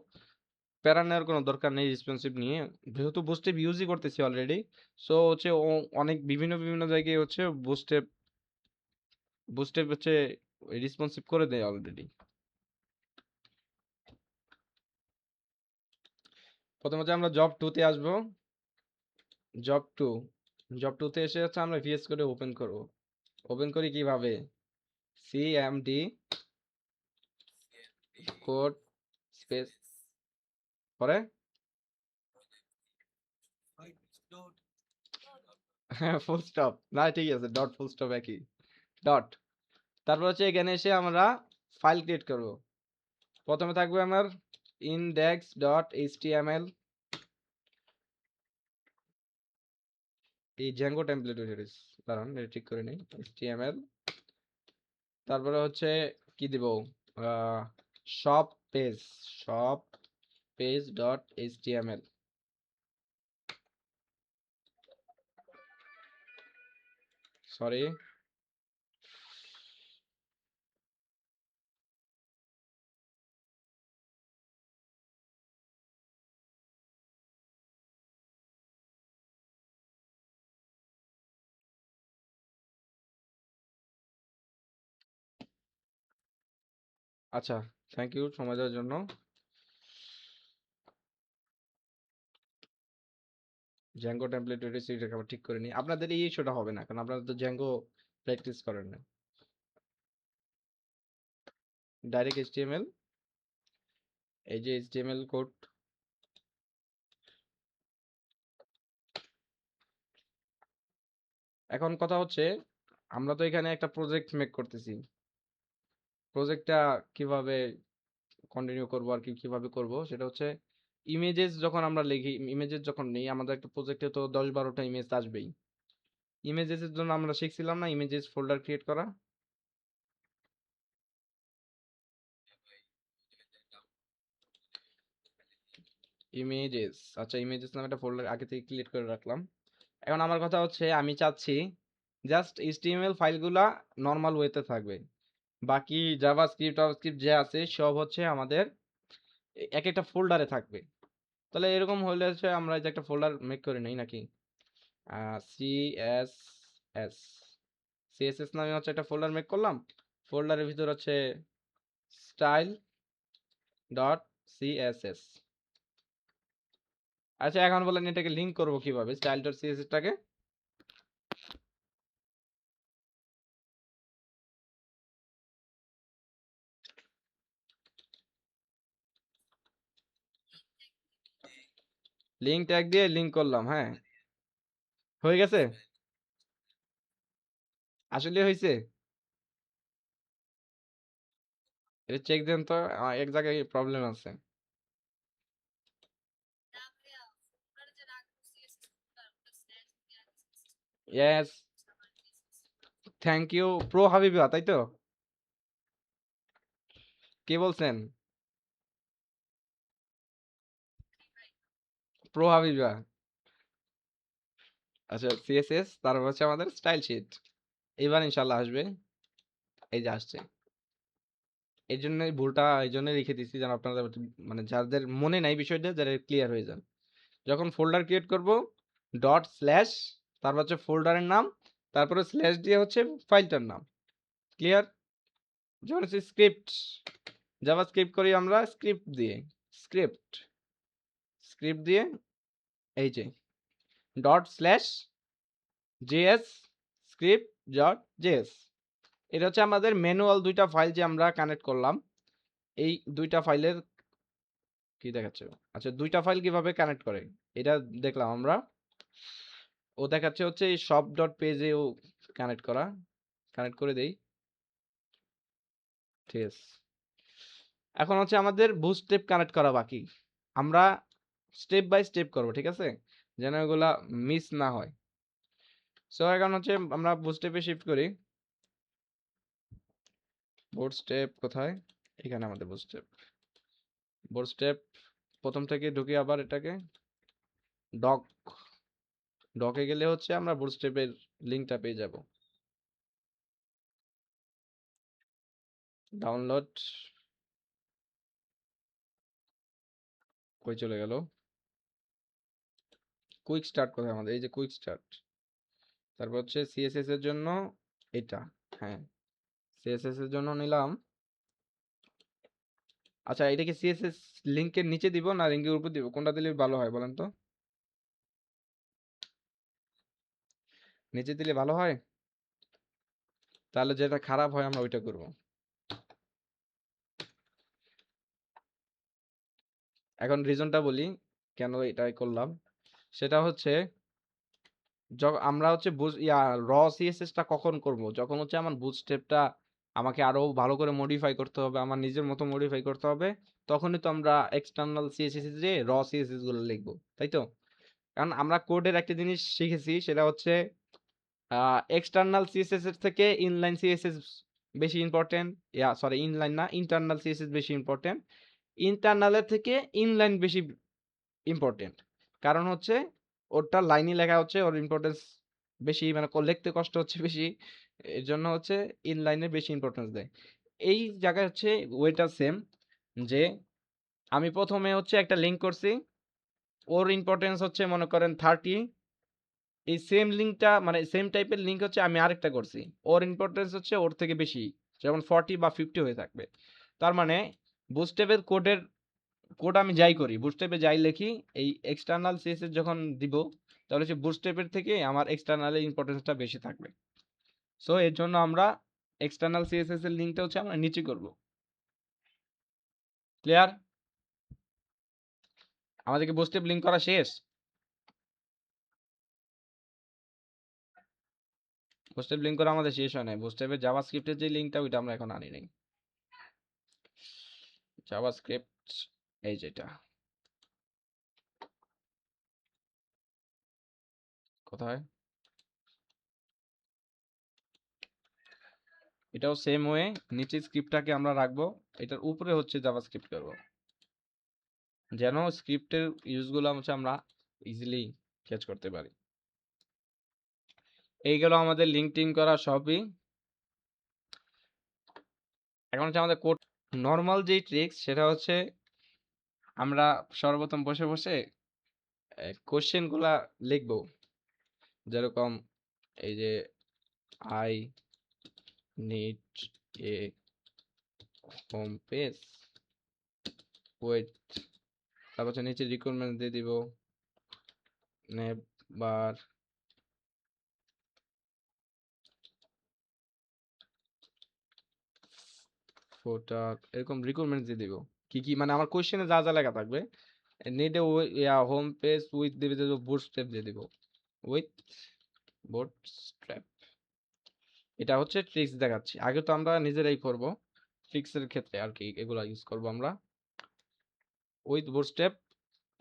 প্যারা নেওয়ার কোনো দরকার নেই রেসপন্সিভ নিয়ে, যেহেতু বুস্টেপ ইউজই করতেছি অলরেডি। সো হচ্ছে ও অনেক বিভিন্ন বিভিন্ন জায়গায় হচ্ছে বুস্টেপ বুস্টেপ হচ্ছে রেসপন্সিভ করে দেয় অলরেডি। প্রথমে হচ্ছে আমরা জব 2 তে আসবো। জব 2, জব 2 তে এসে হচ্ছে আমরা ভিএস কোডে ওপেন করব। ওপেন করি কিভাবে? সিএমডি কোড স্পেস পরে হ্যাঁ ফুল স্টপ না, ঠিক আছে, ডট ফুল স্টপ একই, ডট। তারপর হচ্ছে এখানে এসে আমরা ফাইল ক্রিয়েট করব। প্রথমে থাকবে আমার ইনডেক্স ডট এইচটিএমএল, এই জ্যাঙ্গো টেমপ্লেট কারণ এটা ঠিক করে নেই, এইচটিএমএল। তারপরে হচ্ছে কি দিব, shop page, shop page dot HTML. Sorry, আচ্ছা, থ্যাংক ইউ সময় দেওয়ার জন্য। জ্যাঙ্গো টেমপ্লেট এটাকে আবার ঠিক করে নিই। আপনাদের এই ইস্যুটা হবে না, কারণ আপনারা তো জ্যাঙ্গো প্র্যাকটিস করেন না। ডাইরেক্ট এইচটিএমএল, এই যে এইচটিএমএল কোড। এখন কথা হচ্ছে, আমরা তো এখানে একটা প্রজেক্ট মেক করতেছি। প্রজেক্টটা কিভাবে কন্টিনিউ করব আর কি, কিভাবে করব সেটা হচ্ছে, ইমেজেস যখন আমরা লিখি, ইমেজেস যখন নেই, আমাদের একটা প্রজেক্টে তো 10-12টা ইমেজ আসবেই। ইমেজেস এর জন্য আমরা শিখছিলাম না ইমেজেস ফোল্ডার ক্রিয়েট করা। ইমেজেস, আচ্ছা, ইমেজেস নামে একটা ফোল্ডার আগে থেকে ক্রিয়েট করে রাখলাম। এখন আমার কথা হচ্ছে, আমি চাচ্ছি জাস্ট এইচটিএমএল ফাইলগুলা নর্মাল ওয়েতে থাকবে, বাকি জাভাস্ক্রিপ্ট টাভাস্ক্রিপ্ট যে আছে সব হচ্ছে আমাদের এক একটা ফোল্ডারে থাকবে। তাহলে এরকম হলে হচ্ছে আমরা যে একটা ফোল্ডার মেক করে নেই নাকি, সিএসএস, সিএসএস নামে হচ্ছে একটা ফোল্ডার মেক করলাম। ফোল্ডারের ভিতর হচ্ছে স্টাইল ডট সিএসএস। আচ্ছা, এখন বলেন এটাকে লিংক করবো কিভাবে, স্টাইল ডট সিএসএস টাকে? লিঙ্ক ট্যাগ দিয়ে লিংক করলাম, হ্যাঁ, হয়ে গেছে, আসলে হয়েছে। এটা চেক দেন তো, এক জায়গায় প্রবলেম আছে। Yes, thank you pro Habiba, তাই তো? কে বলছেন? প্রো হাবিবা। আচ্ছা, সিএসএস, তারপর হচ্ছে আমাদের স্টাইল শিট। এবার ইনশাল্লাহ আসবে, এই যে আসছে। এই জন্য ভুলটা এই জন্য লিখে দিচ্ছি, যেন আপনারা মানে যাদের মনে নাই বিষয়টা, যারা ক্লিয়ার হয়ে যান। যখন ফোল্ডার ক্রিয়েট করব, ডট স্ল্যাশ, তারপর হচ্ছে ফোল্ডারের নাম, তারপরে স্ল্যাশ দিয়ে হচ্ছে ফাইলটার নাম। ক্লিয়ার? যেমন হচ্ছে স্ক্রিপ্ট, জাভা স্ক্রিপ্ট করি আমরা স্ক্রিপ্ট দিয়ে, স্ক্রিপ্ট, স্ক্রিপ্ট দিয়ে এই যে dot slash JS, script dot JS. এটা হচ্ছে আমাদের ম্যানুয়াল দুইটা ফাইল যে আমরা কানেক্ট করলাম, এই দুইটা ফাইলের কি দেখাচ্ছে, আচ্ছা, দুইটা ফাইল কিভাবে কানেক্ট করে এটা দেখলাম আমরা। ও দেখাচ্ছে হচ্ছে এই শপ ডট পেজেও কানেক্ট করা, কানেক্ট করে দেই, ঠিক আছে। এখন হচ্ছে আমাদের বুটস্ট্র্যাপ কানেক্ট করা বাকি। আমরা স্টেপ বাই স্টেপ করব, ঠিক আছে, যেন এগুলা মিস না হয়। সো এখন হচ্ছে আমরা বুটস্ট্র্যাপে শিফট করি। বুটস্ট্র্যাপ কোথায়? এখানে আমাদের বুটস্ট্র্যাপ। বুটস্ট্র্যাপ প্রথম থেকে ঢুকি, আবার এটাকে ডক, ডকে গেলে হচ্ছে আমরা বুটস্ট্র্যাপের লিংকটা পেয়ে যাব। ডাউনলোড, কই চলে গেল? কুইক স্টার্ট কোথায় আমাদের? এই যে কুইক স্টার্ট। তারপর হচ্ছে সিএসএস এর জন্য এটা। হ্যাঁ, সিএসএস এর জন্য নিলাম। আচ্ছা, এটা কি সিএসএস লিংকের নিচে দিব না লিংকের উপর দিব? কোনটা দিলে ভালো হয় বলেন তো? নিচে দিলে ভালো হয়? তাহলে যেটা খারাপ হয় আমরা ওইটা করব। এখন রিজনটা বলি কেন এটাই করলাম। সেটা হচ্ছে আমরা হচ্ছে র সিএসএস টা কখন করব? যখন হচ্ছে আমার বুটস্ট্র্যাপটা আমাকে আরো ভালো করে মডিফাই করতে হবে, আমার নিজের মতো মডিফাই করতে হবে, তখনই তো আমরা এক্সটার্নাল সিএসএস এ র সিএসএস গুলো লিখবো, তাই তো? কারণ আমরা কোডের একটা জিনিস শিখেছি, সেটা হচ্ছে এক্সটার্নাল সিএসএস এর থেকে ইনলাইন সিএসএস বেশি ইম্পর্টেন্ট। সরি, ইনলাইন না, ইন্টারনাল সিএসএস বেশি ইম্পর্টেন্ট। ইন্টারনালের থেকে ইনলাইন বেশি ইম্পর্টেন্ট। কারণ হচ্ছে ওরটা লাইনে লেখা হচ্ছে, ওর ইম্পর্টেন্স বেশি, মানে লিখতে কষ্ট হচ্ছে বেশি। এর জন্য হচ্ছে ইনলাইনে বেশি ইম্পর্টেন্স দেয়। এই জায়গায় হচ্ছে ওয়েটা সেম, যে আমি প্রথমে হচ্ছে একটা লিঙ্ক করছি, ওর ইম্পর্টেন্স হচ্ছে মনে করেন 30। এই সেম লিঙ্কটা মানে সেম টাইপের লিঙ্ক হচ্ছে আমি আরেকটা করছি, ওর ইম্পর্টেন্স হচ্ছে ওর থেকে বেশি, যেমন 40 বা 50 হয়ে থাকবে। তার মানে বুস্টেপের কোড আমি যাই করি, বুটস্ট্র্যাপে যাই লিখি, এই এক্সটার্নাল সিএসএস যখন দিব, তাহলে হচ্ছে বুটস্ট্র্যাপের থেকে আমার এক্সটার্নালের ইম্পর্টেন্সটা বেশি থাকবে। সো এর জন্য আমরা এক্সটার্নাল সিএসএস এর লিঙ্কটা হচ্ছে আমরা নিচে করব। ক্লিয়ার? আমাদেরকে বুটস্ট্র্যাপ লিঙ্ক করা শেষ? বুটস্ট্র্যাপ লিঙ্ক করা আমাদের শেষ হয় নাই। বুটস্ট্র্যাপের জাভাস্ক্রিপ্টের যে লিঙ্কটা ওইটা আমরা এখন আনি নাই। জাভাস্ক্রিপ্ট এই যেটা, কোথায়? এটাও সেম ওয়ে, নিচে স্ক্রিপ্টটাকে আমরা রাখবো, এটার উপরে হচ্ছে জাভাস্ক্রিপ্ট করব, যেন স্ক্রিপ্টের ইউজগুলো হচ্ছে আমরা ইজিলি ক্যাচ করতে পারি। এইগুলো আমাদের লিঙ্ক টিম করা সবই। এখন হচ্ছে আমাদের কোড নর্মাল যেই ট্রিক্স, সেটা হচ্ছে আমরা সর্বপ্রথম বসে বসে কোশ্চেন গুলা লিখবো। যেরকম এই যে I need a home page with, তারপর হচ্ছে নিচে রিকোয়ারমেন্ট দিয়ে দিব, নেবার ফোটার, এরকম রিকোয়ারমেন্ট দিয়ে দিব। কি কি মানে আমার কোশ্চেনে যা যা লেখা থাকবে, need a home page with দিবে, বুটস্ট্র্যাপ দিয়ে দিব, উইথ বুটস্ট্র্যাপ। এটা হচ্ছে ট্রিক্স দেখাচ্ছি, আগে তো আমরা নিজেরাই করব, ট্রিক্সের ক্ষেত্রে আর কি এগুলা ইউজ করব আমরা। উইথ বুটস্ট্র্যাপ,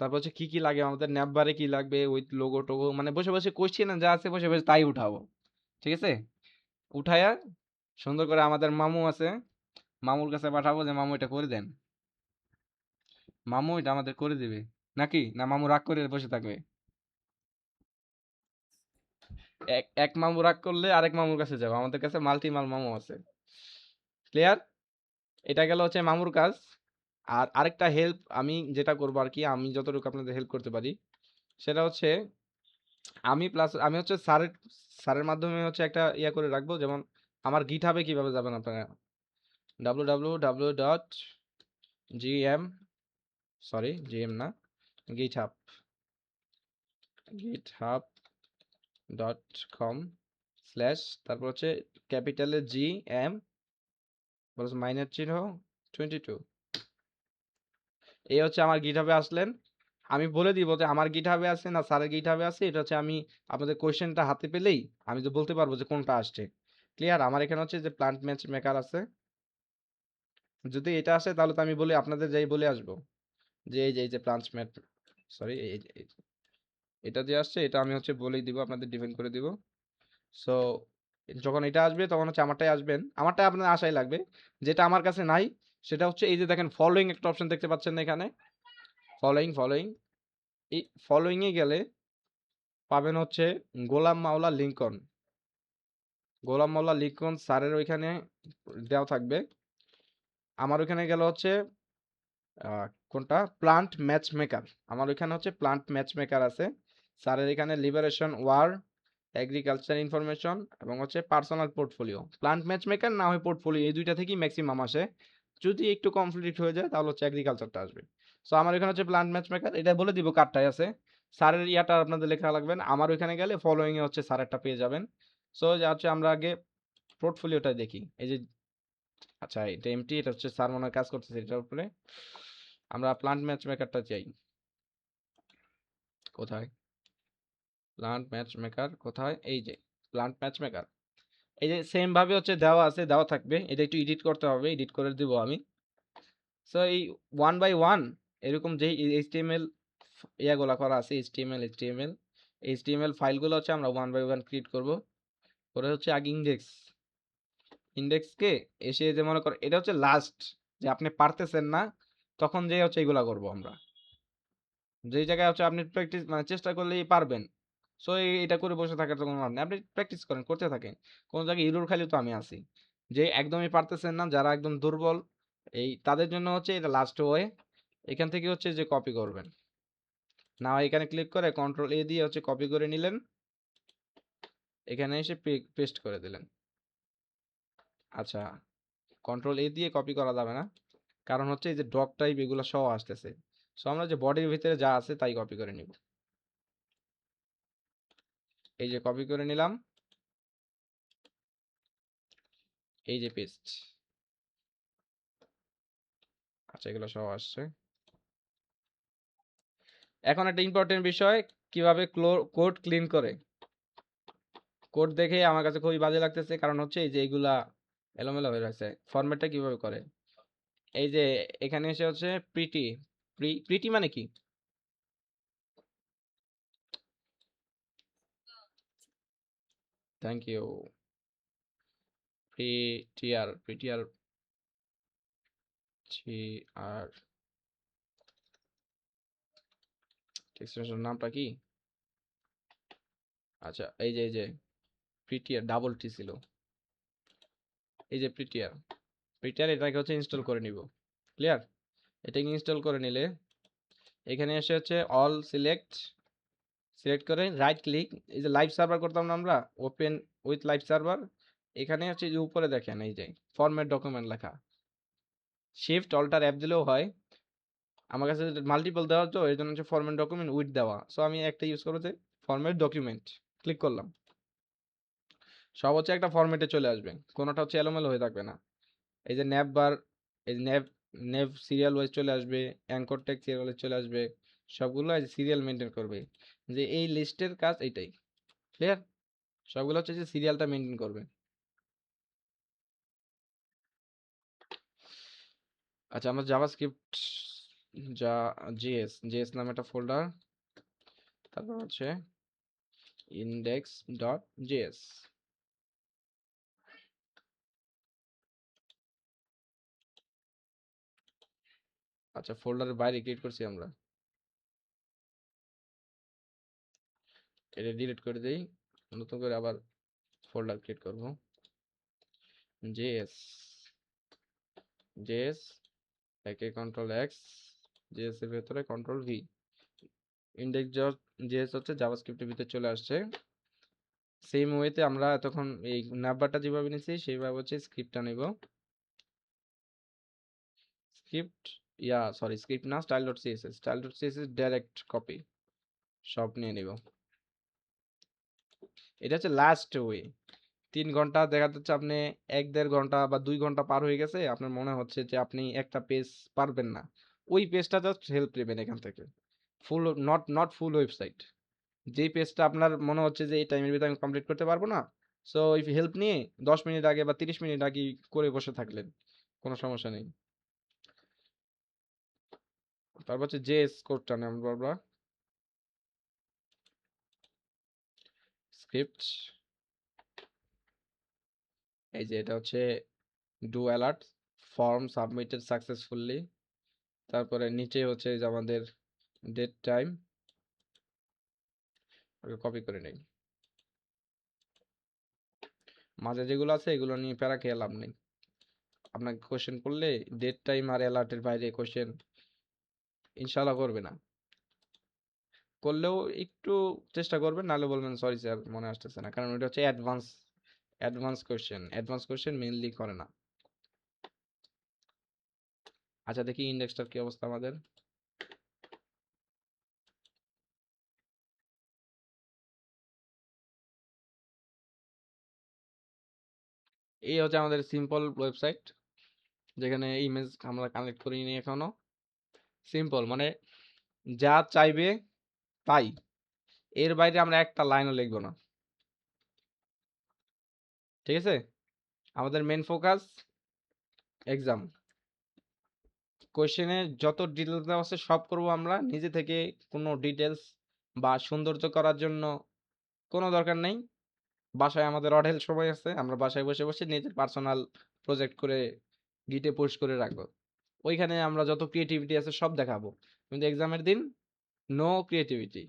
তারপর হচ্ছে কি কি লাগে আমাদের, ন্যাপবারে কি লাগবে, উইথ লোগো টোগো, মানে বসে বসে কোশ্চেন যা আছে বসে বসে তাই উঠাবো। ঠিক আছে? উঠায়া সুন্দর করে আমাদের মামু আছে, মামুর কাছে পাঠাবো যে মামু এটা করে দেন। মামু এটা আমাদের করে দিবে নাকি না মামু রাগ করে বসে থাকবে? এক এক মামু রাগ করলে আরেক মামুর কাছে যাবো, আমাদের কাছে মাল্টিমাল মামু আছে। ক্লিয়ার? এটা গেল হচ্ছে মামুর কাজ। আর আরেকটা হেল্প আমি যেটা করবো আর কি, আমি যতটুকু আপনাদের হেল্প করতে পারি, সেটা হচ্ছে আমি হচ্ছে স্যারের মাধ্যমে হচ্ছে একটা ইয়া করে রাখবো, যেমন আমার গিটহাবে কিভাবে যাবেন আপনারা, www.gm, সরি জিএম না, গিটহাব, github.com/ তারপর হচ্ছে ক্যাপিটালে GM মাইনার চিহ্ন 22। এই হচ্ছে আমার গিটহাবে আসলেন, আমি বলে দিব যে আমার গিটহাবে আছে না স্যারের গিটহাবে আছে। এটা হচ্ছে আমি আপনাদের কোশ্চেনটা হাতে পেলেই আমি তো বলতে পারবো যে কোনটা আসছে। ক্লিয়ার? আমার এখানে হচ্ছে যে প্লান্ট ম্যাচ মেকার আছে, যদি এটা আসে তাহলে তো আমি বলি আপনাদের যাই বলে আসবো যে এই যে প্লান্ট ম্যাচ, সরি এই যে এটা যে আসছে এটা আমি হচ্ছে বলেই দিব, আপনাদের ডিফেন্ড করে দিব। সো যখন এটা আসবে তখন হচ্ছে আমারটাই আসবেন, আমারটাই আপনার আশাই লাগবে। যেটা আমার কাছে নাই সেটা হচ্ছে এই যে দেখেন ফলোইং একটা অপশন দেখতে পাচ্ছেন না এখানে, ফলোইং, এই ফলোইং এ গেলে পাবেন হচ্ছে গোলাম মাওলা লিঙ্কন স্যারের ওইখানে দেওয়া থাকবে। আমার ওইখানে গেলে হচ্ছে কোনটা প্লান্ট ম্যাচ মেকার, আমার ওইখানে হচ্ছে প্লান্ট ম্যাচ মেকার আছে। স্যারের এখানে লিবারেশন ওয়ার, এগ্রিকালচার ইনফরমেশন এবং হচ্ছে personal portfolio. Plant match maker না হয় পোর্টফোলিও, এই দুইটা থেকেই ম্যাক্সিমাম আসে। যদি একটু কমপ্লিট হয়ে যায় তাহলে হচ্ছে এগ্রিকালচারটা আসবে। সো আমার এখানে হচ্ছে প্লান্ট ম্যাচ মেকার, এটা বলে দিব কারটাই আছে। স্যারের ইয়াটা আপনাদের লেখা লাগবেন, আমার ওইখানে গেলে ফলোইং এ হচ্ছে স্যারেরটা পেয়ে যাবেন। সো যা হচ্ছে আমরা আগে পোর্টফোলিওটা দেখি। এই যে আচ্ছা এটা এমটি, এটা হচ্ছে স্যার মনে হয় কাজ করতেছে এটার উপরে। আমরা প্লান্ট ম্যাচ মেকারটা চাই, কোথায় প্লান্ট ম্যাচ মেকার কোথায়, এই যে প্লান্ট ম্যাচ মেকার। এই যে সেম ভাবে হচ্ছে দেওয়া আছে, দেওয়া থাকবে, এটা একটু এডিট করতে হবে, এডিট করে দিব আমি। সো এই ওয়ান বাই ওয়ান এরকম যে এইচটিএমএল ইয়াগুলা করা আছে, এইচটিএমএল ফাইলগুলো হচ্ছে আমরা ওয়ান বাই ওয়ান ক্রিয়েট করব। করে হচ্ছে আগে ইন্ডেক্সকে এসে যে মনে করো এটা হচ্ছে লাস্ট, যে আপনি পারতেছেন না তখন যে হচ্ছে এগুলা করব আমরা। যেই জায়গায় হচ্ছে আপনি প্র্যাকটিস মানে চেষ্টা করলেই পারবেন। সো এটা করে বসে থাকার তো কোনো মানে নেই। আপনি প্র্যাকটিস করেন, করতে থাকেন। কোন জায়গায় ইরর খালি তো আমি আছি। যে একদমই পারতেছেন না, যারা একদম দুর্বল এই তাদের জন্য হচ্ছে এটা লাস্ট ওয়ে। এখান থেকে হচ্ছে যে কপি করবেন। না হয় এখানে ক্লিক করে কন্ট্রোল এ দিয়ে হচ্ছে কপি করে নিলেন। এখানে এসে পেস্ট করে দিলেন। আচ্ছা, কন্ট্রোল এ দিয়ে কপি করা যাবে না। কারণ হচ্ছে এই যে ডক টাইপ এগুলো সহ আসতেছে। সো আমরা যে বডির ভিতরে যা আছে তাই কপি করে নিব। এই যে কপি করে নিলাম, এই যে পেস্ট। আচ্ছা এগুলো সব আসছে। এখন একটা ইম্পর্টেন্ট বিষয়, কিভাবে কোড ক্লিন করে। কোড দেখে আমার কাছে খুবই বাজে লাগতেছে, কারণ হচ্ছে এই যে এইগুলা এলোমেলো হয়ে রয়েছে। ফরম্যাটটা কিভাবে করে, এই যে এখানে এসে হচ্ছে প্রিটি, প্রিটি মানে কি, থ্যাংক ইউ, প্রিটিআর আর এক্সটেনশন নামটা কি। আচ্ছা এই যে প্রিটিআর ডাবল টি ছিল, এই যে প্রিটিআর এটাকে হচ্ছে ইনস্টল করে নিব। ক্লিয়ার, এটাকে ইনস্টল করে নিলে এখানে এসে হচ্ছে অল সিলেক্ট করে রাইট ক্লিক, এই যে লাইভ সার্ভার করতাম না আমরা, ওপেন উইথ লাইভ সার্ভার। এখানে হচ্ছে যে উপরে দেখেন এই যে ফরম্যাট ডকুমেন্ট লেখা, শিফট অল্টার অ্যাপ দিলেও হয়। আমার কাছে মাল্টিপল দেওয়া তো এই জন্য হচ্ছে ফরম্যাট ডকুমেন্ট উইথ দেওয়া, সো আমি একটা ইউজ করবো যে ফরম্যাট ডকুমেন্ট। ক্লিক করলাম, সব হচ্ছে একটা ফরম্যাটে চলে আসবে, কোনোটা হচ্ছে এলোমেলো হয়ে থাকবে না। এই যে ন্যাব বার, এই ন্যাব নেভ সিরিয়াল ওয়াইজ চলে আসবে, অ্যাঙ্কর ট্যাগ সিরিয়াল ওয়াইজ চলে আসবে, সবগুলো সিরিয়াল মেনটেন করবে। যে এই লিস্টের কাজ এইটাই। ক্লিয়ার, সবগুলো হচ্ছে যে সিরিয়ালটা মেনটেন করবে। আচ্ছা আমরা জাভাস্ক্রিপ্ট যা জেএস নামে একটা ফোল্ডার, তারপর হচ্ছে index.js। আচ্ছা ফোল্ডারের বাইরে ক্রিয়েট করছি আমরা, এটা ডিলিট করে দেই, নতুন করে আবার ফোল্ডার ক্রিয়েট করব। জেএস জেএস একে কন্ট্রোল এক্স, জেএস এর ভেতরে কন্ট্রোল ভি। index.js হচ্ছে জাভাস্ক্রিপ্টের ভিতরে চলে আসছে। সেম ওয়েতে আমরা তখন এই নাম্বারটা যেভাবে নিয়েছি সেইভাবে হচ্ছে স্ক্রিপ্টটা নেব। স্ক্রিপ্ট, সরি স্ক্রিপ্ট না, স্টাইল.css ডাইরেক্ট কপি সব নিয়ে নিব। এটা হচ্ছে লাস্ট ওয়ে। 3 ঘন্টা দেখা যাচ্ছে আপনি 1-1.5 ঘন্টা বা 2 ঘন্টা পার হয়ে গেছে, আপনার মনে হচ্ছে যে আপনি একটা পেজ পারবেন না, ওই পেজটা জাস্ট হেল্প নেবেন এখান থেকে। ফুল, নট ফুল ওয়েবসাইট। যেই পেজটা আপনার মনে হচ্ছে যে এই টাইমের ভিতরে আমি কমপ্লিট করতে পারবো না, সো ওই হেল্প নিয়ে 10 মিনিট আগে বা 30 মিনিট আগে করে বসে থাকলেন, কোনো সমস্যা নেই। তারপর হচ্ছে জেএস কোডটা নেব আমরা, স্ক্রিপ্ট, এই যে এটা হচ্ছে do alert form submitted successfully. তারপরে নিচে হচ্ছে যে আমাদের ডেট টাইম, কপি করে নেই। মাঝে যেগুলো আছে এগুলো নিয়ে প্যারা খেয়ে লাভ নেই। আপনাকে কোশ্চেন করলে ডেট টাইম আর অ্যালার্টের বাইরে কোশ্চেন ইনশাল্লাহ করবে না, করলেও একটু চেষ্টা করবেন, নাহলে বলবেন সরি স্যার মনে আসতেছে না, কারণ ওটা হচ্ছে অ্যাডভান্স কোয়েশ্চেন মেইনলি করে না। আচ্ছা দেখি ইন্ডেক্সটার কি অবস্থা আমাদের। এই হচ্ছে আমাদের সিম্পল ওয়েবসাইট, যেখানে ইমেজ আমরা কানেক্ট করিনি এখনো। সিম্পল মানে যা চাইবে তাই, এর বাইরে আমরা একটা লাইনও লিখবো না, ঠিক আছে। আমাদের মেন ফোকাস এক্সাম, কোশ্চেনে যত ডিটেলস দেওয়া আছে সব করব আমরা নিজে থেকে, কোনো ডিটেলস বা সৌন্দর্য করার জন্য কোনো দরকার নেই। বাসায় আমাদের অঢেল সময় আছে, আমরা বাসায় বসে বসে নিজের পার্সোনাল প্রজেক্ট করে গিটে পোস্ট করে রাখবো, ওইখানে আমরা যত ক্রিয়েটিভিটি আছে সব দেখাবো। কিন্তু এক্সামের দিন নো ক্রিয়েটিভিটি,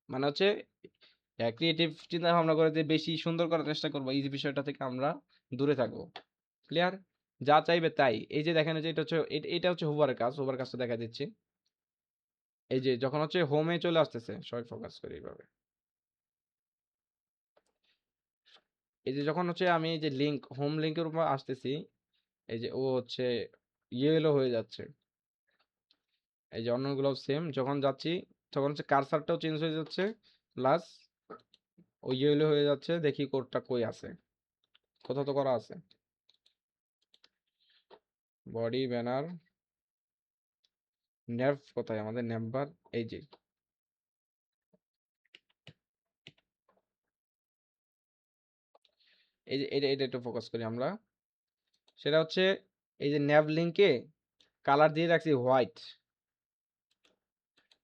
মানে হচ্ছে ক্রিয়েটিভ চিন্তা ভাবনা করে যে বেশি সুন্দর করার চেষ্টা করবো, এই বিষয়টা থেকে আমরা দূরে থাকবো। ক্লিয়ার? যা চাইবে তাই। এই যে দেখেন, যে এটা হচ্ছে এটা হচ্ছে হোভারের কাজ, হোভার কাজটা দেখা দিচ্ছি। এই যে যখন হচ্ছে হোমে চলে আসতেছে, সবাই ফোকাস করে এইভাবে, এই যে যখন হচ্ছে আমি এই যে হোম লিঙ্কের উপর আসতেছি, এই যে ও হচ্ছে ইয়েলো হয়ে যাচ্ছে, এই যে অন্যগুলো সেম, যখন যাচ্ছি তখন হচ্ছে কারসারটাও চেঞ্জ হয়ে যাচ্ছে, প্লাস ও ইয়েলো হয়ে যাচ্ছে। দেখি কোডটা কই আছে, কোথাও তো করা আছে, বডি ব্যানার ন্যাভ কোথায়, আমাদের ন্যাভ বার, এই যে এই যে এটা এটা একটু ফোকাস করি আমরা। সেটা হচ্ছে এই যে ন্যাভ লিঙ্কে কালার দিয়ে রাখছি হোয়াইট।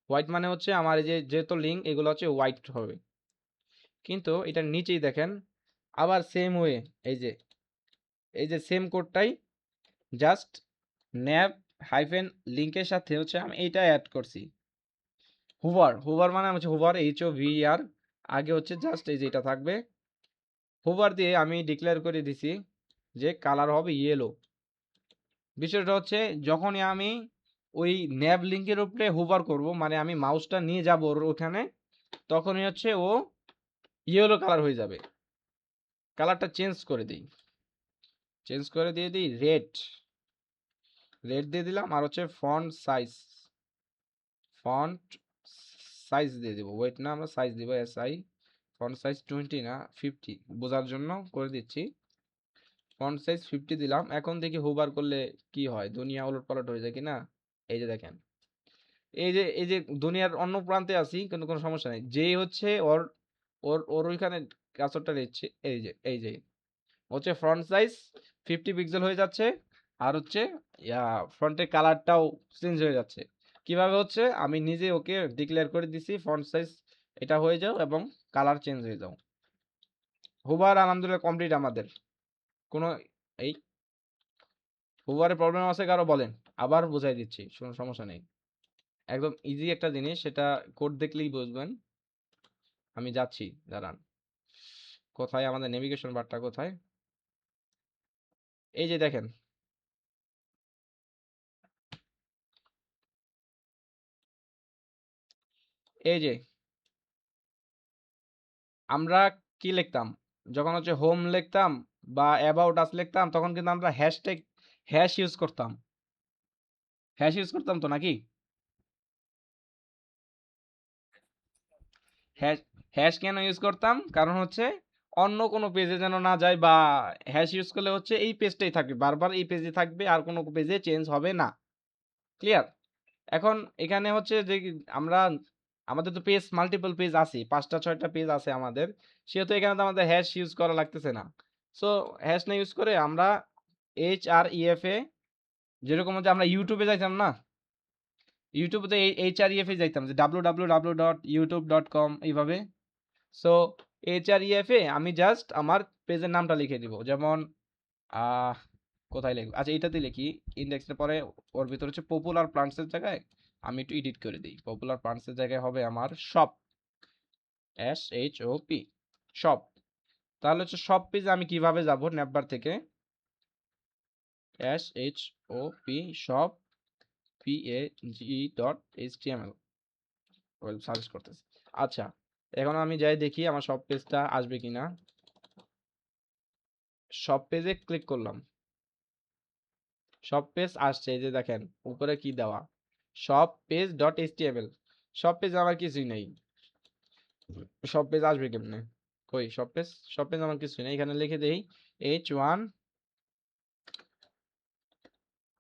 হোয়াইট মানে হচ্ছে আমার এই যে যেহেতু লিঙ্ক এগুলো হচ্ছে হোয়াইট হবে, কিন্তু এটার নিচেই দেখেন আবার সেম ওয়ে, এই যে সেম কোডটাই, জাস্ট ন্যাভ হাইফেন লিঙ্কের সাথে হচ্ছে আমি এইটা অ্যাড করছি। হুভার মানে হচ্ছে হুভার, HOVER, আগে হচ্ছে জাস্ট এই যে এটা থাকবে। হুভার দিয়ে আমি ডিক্লেয়ার করে দিছি যে কালার হবে ইয়েলো। বিষয়টা হচ্ছে যখনই আমি ওই ন্যাভ লিঙ্কের উপরে হুভার করব, মানে আমি মাউসটা নিয়ে যাব ওর ওখানে, তখনই হচ্ছে ও ইয়েলো কালার হয়ে যাবে। কালারটা চেঞ্জ করে দিই, চেঞ্জ করে দিয়ে দিই রেড, দিয়ে দিলাম। আর হচ্ছে ফন্ট সাইজ দিয়ে দিব, ওয়েট না, আমরা সাইজ দিব SI, ফন্ট সাইজ 20 না 50 বোঝার জন্য করে দিচ্ছি। ফন্ট সাইজ 50 দিলাম। এখন দেখি হোভার করলে কি হয়, দুনিয়া ওলটপালট হয়ে যায় কিনা। এই যে দেখেন, এই যে দুনিয়ার অন্য প্রান্তে আছি কিন্তু কোনো সমস্যা নেই, যেই হচ্ছে ওর ওর ওর ওইখানে কার্সরটা নিচ্ছে, এই যে হচ্ছে ফ্রন্ট সাইজ 50 পিক্সেল হয়ে যাচ্ছে, আর হচ্ছে ফ্রন্টের কালারটাও চেঞ্জ হয়ে যাচ্ছে। কিভাবে হচ্ছে, আমি নিজে ওকে ডিক্লেয়ার করে দিছি ফন্ট সাইজ এটা হয়ে যাও এবং কালার চেঞ্জ হয়ে যাও। হুবার আলহামদুলিল্লাহ কমপ্লিট আমাদের। কোনো এই হুবারের প্রবলেম আছে কারো বলেন, আবার বুঝাই দিচ্ছি, কোনো সমস্যা নেই। একদম ইজি একটা জিনিস, সেটা কোড দেখলেই বুঝবেন। আমি যাচ্ছি, দাঁড়ান, কোথায় আমাদের নেভিগেশন বারটা কোথায়, এই যে দেখেন, এই যে আমরা কি লিখতাম, যখন হচ্ছে হোম লিখতাম বা অ্যাবাউট আস লিখতাম, তখন কিন্তু আমরা হ্যাশ ইউজ করতাম, তো নাকি? হ্যাশ হ্যাশ কেন ইউজ করতাম, কারণ হচ্ছে অন্য কোনো পেজে যেন না যায়, বা হ্যাশ ইউজ করলে হচ্ছে এই পেজটাই থাকবে, বারবার এই পেজে থাকবে, আর কোনো পেজে চেঞ্জ হবে না। ক্লিয়ার? এখন এখানে হচ্ছে যে আমরা আমাদের তো পেজ মাল্টিপল পেজ আছে, 5টা 6টা পেজ আছে আমাদের, সেহেতু এখানে তো আমাদের হ্যাশ ইউজ করা লাগতেছে না। সো হ্যাশ না ইউজ করে আমরা HREF এ, যেরকম হচ্ছে আমরা ইউটিউবে যাইতাম না, ইউটিউবে তো HREF এ যাইতাম, যে www.youtube.com এইভাবে। সো HREF এ আমি জাস্ট আমার পেজের নামটা লিখে দিব, যেমন আহ কোথায় লিখব, আচ্ছা এইটাতে লিখি, ইন্ডেক্সের পরে ওর ভিতরে হচ্ছে পপুলার প্লান্টসের জায়গায় আমি একটু এডিট করে দিই, পপুলার প্লান্টসের জায়গায় হবে আমার শপ, SHOP, শপ। তাহলে হচ্ছে শপ পেজে আমি কিভাবে যাব, ন্যাপবার থেকে SHOP শপ, png.html সার্চ করতেছি। আচ্ছা, এখন আমি যাই দেখি আমার সব পেজটা আসবে কিনা। সব পেজে ক্লিক করলাম, সব পেজ আসছে। এই যে দেখেন উপরে কি দেওয়া, সব পেজ ডট এইচটিএমএল। সব পেজ আমার কিছুই নেই, সব পেজ আসবে কেমনে? কই সব পেজ? সব পেজ আমার কিছুই নেই। এখানে লিখে দেই h1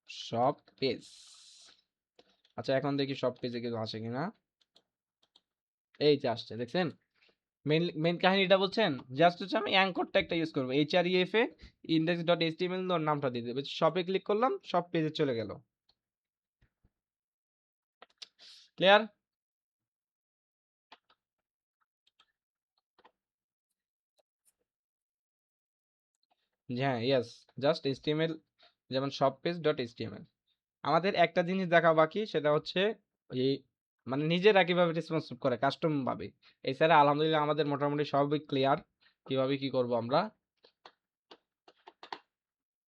সব পেজ। আচ্ছা, এখন দেখি সব পেজে কিছু আসে কিনা। এই যে আসছে, দেখছেন? মেন মেন কাহিনীটা বলছেন, জাস্ট হচ্ছে আমি অ্যাঙ্করটা একটা ইউজ করবো, href ইন্ডেক্স ডট এইচটিএমএল নামটা দিয়ে দেবো, শপে ক্লিক করলাম, সব পেজে চলে গেল। ক্লিয়ার? হ্যাঁ, ইয়েস, জাস্ট এইচটিএমএল, যেমন সব পেজ ডট এইচটিএমএল। আমাদের একটা জিনিস দেখা বাকি, সেটা হচ্ছে এই মানে নিজেরা কিভাবে রেসপন্সিভ করে কাস্টম ভাবে। এছাড়া আলহামদুলিল্লাহ আমাদের মোটামুটি সবই ক্লিয়ার, কিভাবে কি করব আমরা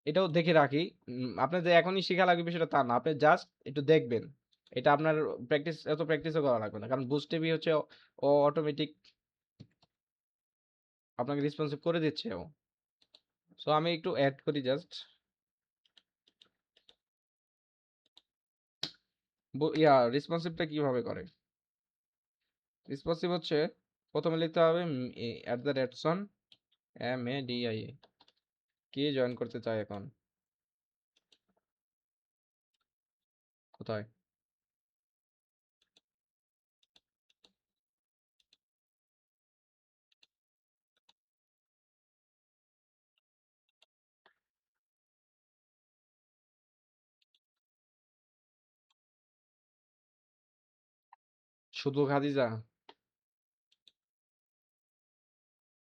এটাও দেখে রাখি। আপনার যে এখনই শেখা লাগবে বিষয়টা তা না, আপনি জাস্ট একটু দেখবেন। এটা আপনার প্র্যাকটিস, এত প্র্যাকটিসও করা লাগবে না, কারণ বুস্টেবি হচ্ছে ও অটোমেটিক আপনাকে রেসপন্সিভ করে দিচ্ছে ও। সো আমি একটু অ্যাড করি জাস্ট। ইয়া রেসপন্সিভটা কিভাবে করে? রেসপন্সিভ হচ্ছে প্রথমে লিখতে হবে @son MADIA। কে জয়েন করতে চায় এখন? কোথায়? শুধু খাদিজা?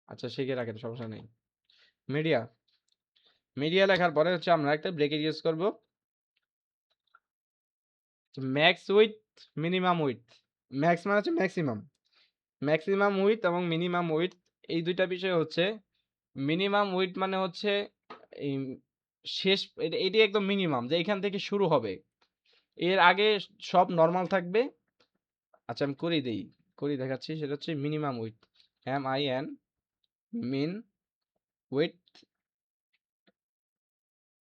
আচ্ছা, শিখে রাখেন, সমস্যা নেই। মিডিয়া, মিডিয়া লেখার পরে হচ্ছে আমরা একটা ব্রেকেট ইউজ করব, max with minimum with. Max মানে হচ্ছে ম্যাক্সিমাম, ম্যাক্সিমাম উইথ এবং মিনিমাম উইথ, এই দুইটা বিষয় হচ্ছে। মিনিমাম উইথ মানে হচ্ছে এই শেষ, এটি একদম মিনিমাম, যে এখান থেকে শুরু হবে, এর আগে সব নর্মাল থাকবে। আচ্ছা, আমি করি দেই, করি দেখাচ্ছি। সেটা হচ্ছে minimum width, MIN min width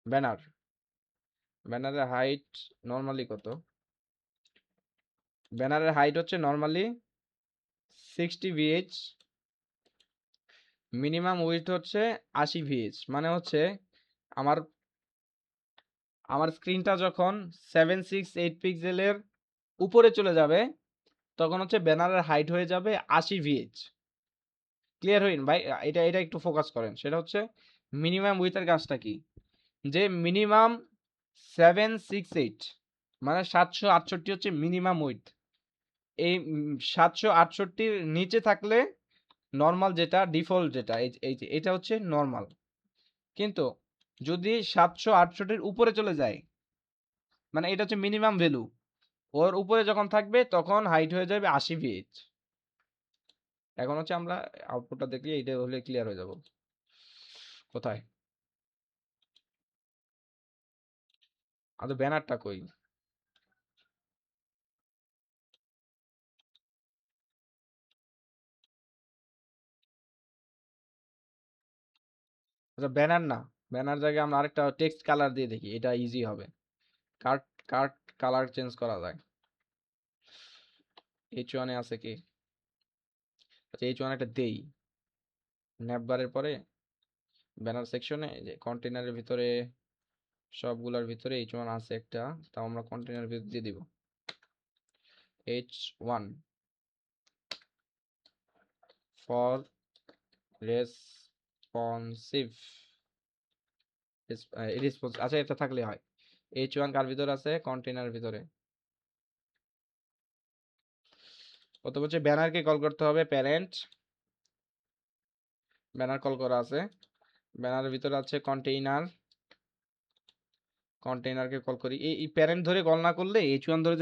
banner. ব্যানারের হাইট নর্মালি কত? ব্যানারের হাইট হচ্ছে নর্মালি 60 VH, মিনিমাম উইডথ হচ্ছে 80 VH। মানে হচ্ছে আমার আমার স্ক্রিনটা যখন 768 পিক্সেলের উপরে চলে যাবে, তখন হচ্ছে ব্যানারের হাইট হয়ে যাবে 80 VH। ক্লিয়ার হইন ভাই? এটা এটা একটু ফোকাস করেন। সেটা হচ্ছে মিনিমাম উইথের কাজটা কি, যে মিনিমাম 768 মানে 768 হচ্ছে মিনিমাম উইথ। এই 768-র নিচে থাকলে নরমাল, যেটা ডিফল্ট, যেটা এই যে এটা হচ্ছে নরমাল। কিন্তু যদি 768-র উপরে চলে যায়, মানে এটা হচ্ছে মিনিমাম ভ্যালু, ওর উপরে যখন থাকবে তখন হাইট হয়ে যাবে 80 VH। এখন হচ্ছে আমরা আউটপুটটা দেখলে এটা হলে ক্লিয়ার হয়ে যাব। কোথায়? আচ্ছা, ব্যানারটা কই? আচ্ছা, ব্যানার না, ব্যানার জায়গায় আমরা আরেকটা টেক্সট কালার দিয়ে দেখি, এটা ইজি হবে। কার্ট, কার্ট কালার চেঞ্জ করা যায়। H1 এ আছে কি? আচ্ছা, H1 একটা দেই, ন্যাপবারের পরে ব্যানার সেকশনে যে কন্টেনারের ভিতরে, সবগুলোর ভিতরে H1 আছে একটা, তাও আমরা কন্টেনারের ভিতরে দিয়ে দিব H1 ফর রেসপন্সিভ। রেসপন্স, আচ্ছা এটা থাকলে হয়। H1 কার ভিতরে আছে? কন্টেনারের ভিতরে। কত বলছে? ব্যানারকে কল করতে হবে প্যারেন্ট, ব্যানার কল করা আছে। ব্যানারের ভিতরে আছে কন্টেইনার, কন্টেইনারকে কল করি। এই প্যারেন্ট ধরে কল না করলে, H1 ধরে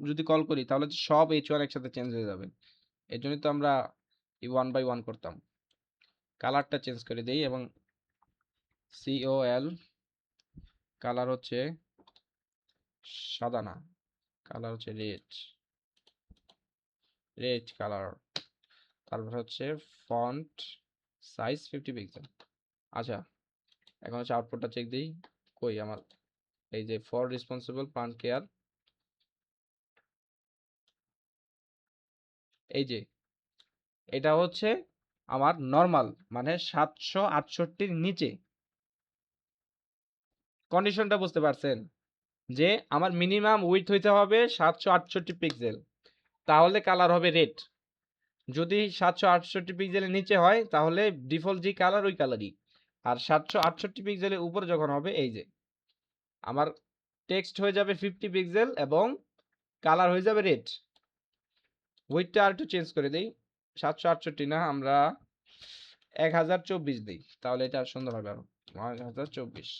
যদি কল করি, তাহলে সব H1 একসাথে চেঞ্জ হয়ে যাবে। এর জন্যই তো আমরা ওয়ান বাই ওয়ান করতাম। কালারটা চেঞ্জ করে দেই, এবং COL কালার হচ্ছে সাদা না, কালার হচ্ছে রেড কালার। তারপর হচ্ছে ফন্ট সাইজ 50 পিক্সেল। আচ্ছা, এখন হচ্ছে আউটপুটটা চেক দিই। কই আমার এই যে ফর রেসপন্সিবল প্লান্ট কেয়ার, এই যে এটা হচ্ছে আমার নর্মাল, মানে 768-র নিচে। কন্ডিশনটা বুঝতে পারছেন? যে আমার মিনিমাম উইডথ হইতে হবে 768 পিক্সেল, তাহলে কালার হবে রেড। যদি 768 পিক্সেলের নিচে হয় তাহলে ডিফল্ট যে কালার ওই কালারই। আর 768 পিক্সেলের উপরে যখন হবে, এই যে আমার টেক্সট হয়ে যাবে 50 পিক্সেল এবং কালার হয়ে যাবে রেড। উইডথটা আর একটু চেঞ্জ করে দেই, 768 না, আমরা 1024 দিই, তাহলে এটা সুন্দর হবে আরো। 1024,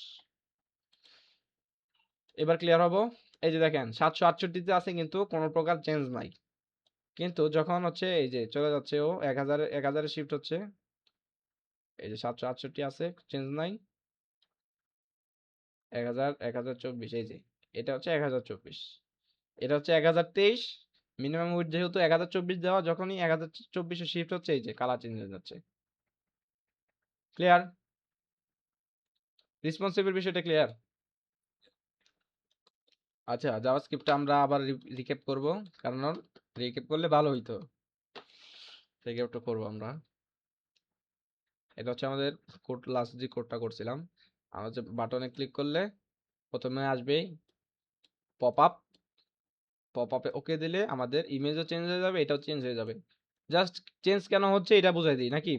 এবার ক্লিয়ার হবো। এই যে দেখেন 768-তে আছে কিন্তু কোনো প্রকার চেঞ্জ নাই, কিন্তু যখন হচ্ছে এই যে চলে যাচ্ছে ও 1000-এ শিফট হচ্ছে, এই যে 768 আছে, চেঞ্জ নাই। 1024, এই যে এটা হচ্ছে 1024, এটা হচ্ছে 1023। মিনিমাম উইডথ যেহেতু 1024 দেওয়া, যখনই 1024-এ শিফট হচ্ছে, এই যে কালার চেঞ্জ হয়ে যাচ্ছে। ক্লিয়ার? রেসপন্সিবল বিষয়টা ক্লিয়ার? আচ্ছা, জাভাস্ক্রিপ্টটা আমরা আবার রিক্যাপ করব, কারণ রিক্যাপ করলে ভালো হইতো। রিক্যাপটা করব আমরা। এটা হচ্ছে আমাদের কোড, লাস্ট যে কোডটা করছিলাম। আমরা যে বাটনে ক্লিক করলে প্রথমে আসবে পপ আপ, পপ আপে ওকে দিলে আমাদের ইমেজও চেঞ্জ হয়ে যাবে, এটাও চেঞ্জ হয়ে যাবে। জাস্ট চেঞ্জ কেন হচ্ছে এটা বুঝাই দিই নাকি?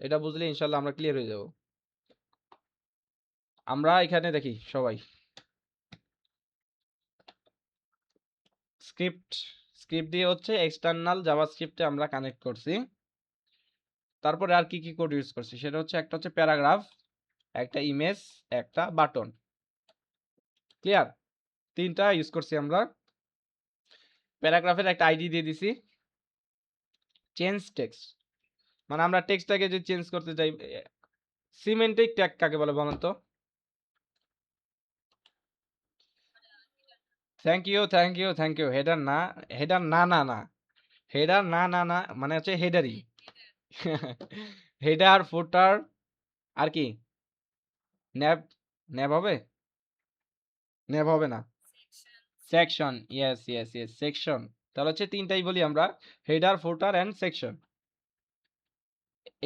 এটা বুঝলে ইনশাল্লাহ আমরা ক্লিয়ার হয়ে যাব। আমরা এখানে দেখি সবাই স্ক্রিপ্ট, স্ক্রিপ্ট দিয়ে হচ্ছে এক্সটার্নাল জাভাস্ক্রিপ্টে আমরা কানেক্ট করছি। তারপরে আর কি কি কোড ইউজ করছি সেটা হচ্ছে, একটা হচ্ছে প্যারাগ্রাফ, একটা ইমেজ, একটা বাটন। ক্লিয়ার? তিনটা ইউজ করছি আমরা। প্যারাগ্রাফের একটা আইডি দিয়ে দিছি, চেঞ্জ টেক্সট, মানে আমরা টেক্সটটাকে যদি চেঞ্জ করতে চাই। সিমেন্টিক ট্যাগ কাকে বলে বলেন তো? Thank you. হেডার না, হেডার না না না, হেডার না না না, মানে হচ্ছে হেডারই। হেডার, ফুটার, আর কি ন্যাব? ন্যাব হবে? ন্যাব হবে না, সেকশন। Yes section. তাহলে হচ্ছে তিনটাই বলি আমরা, হেডার, ফুটার এন্ড সেকশন।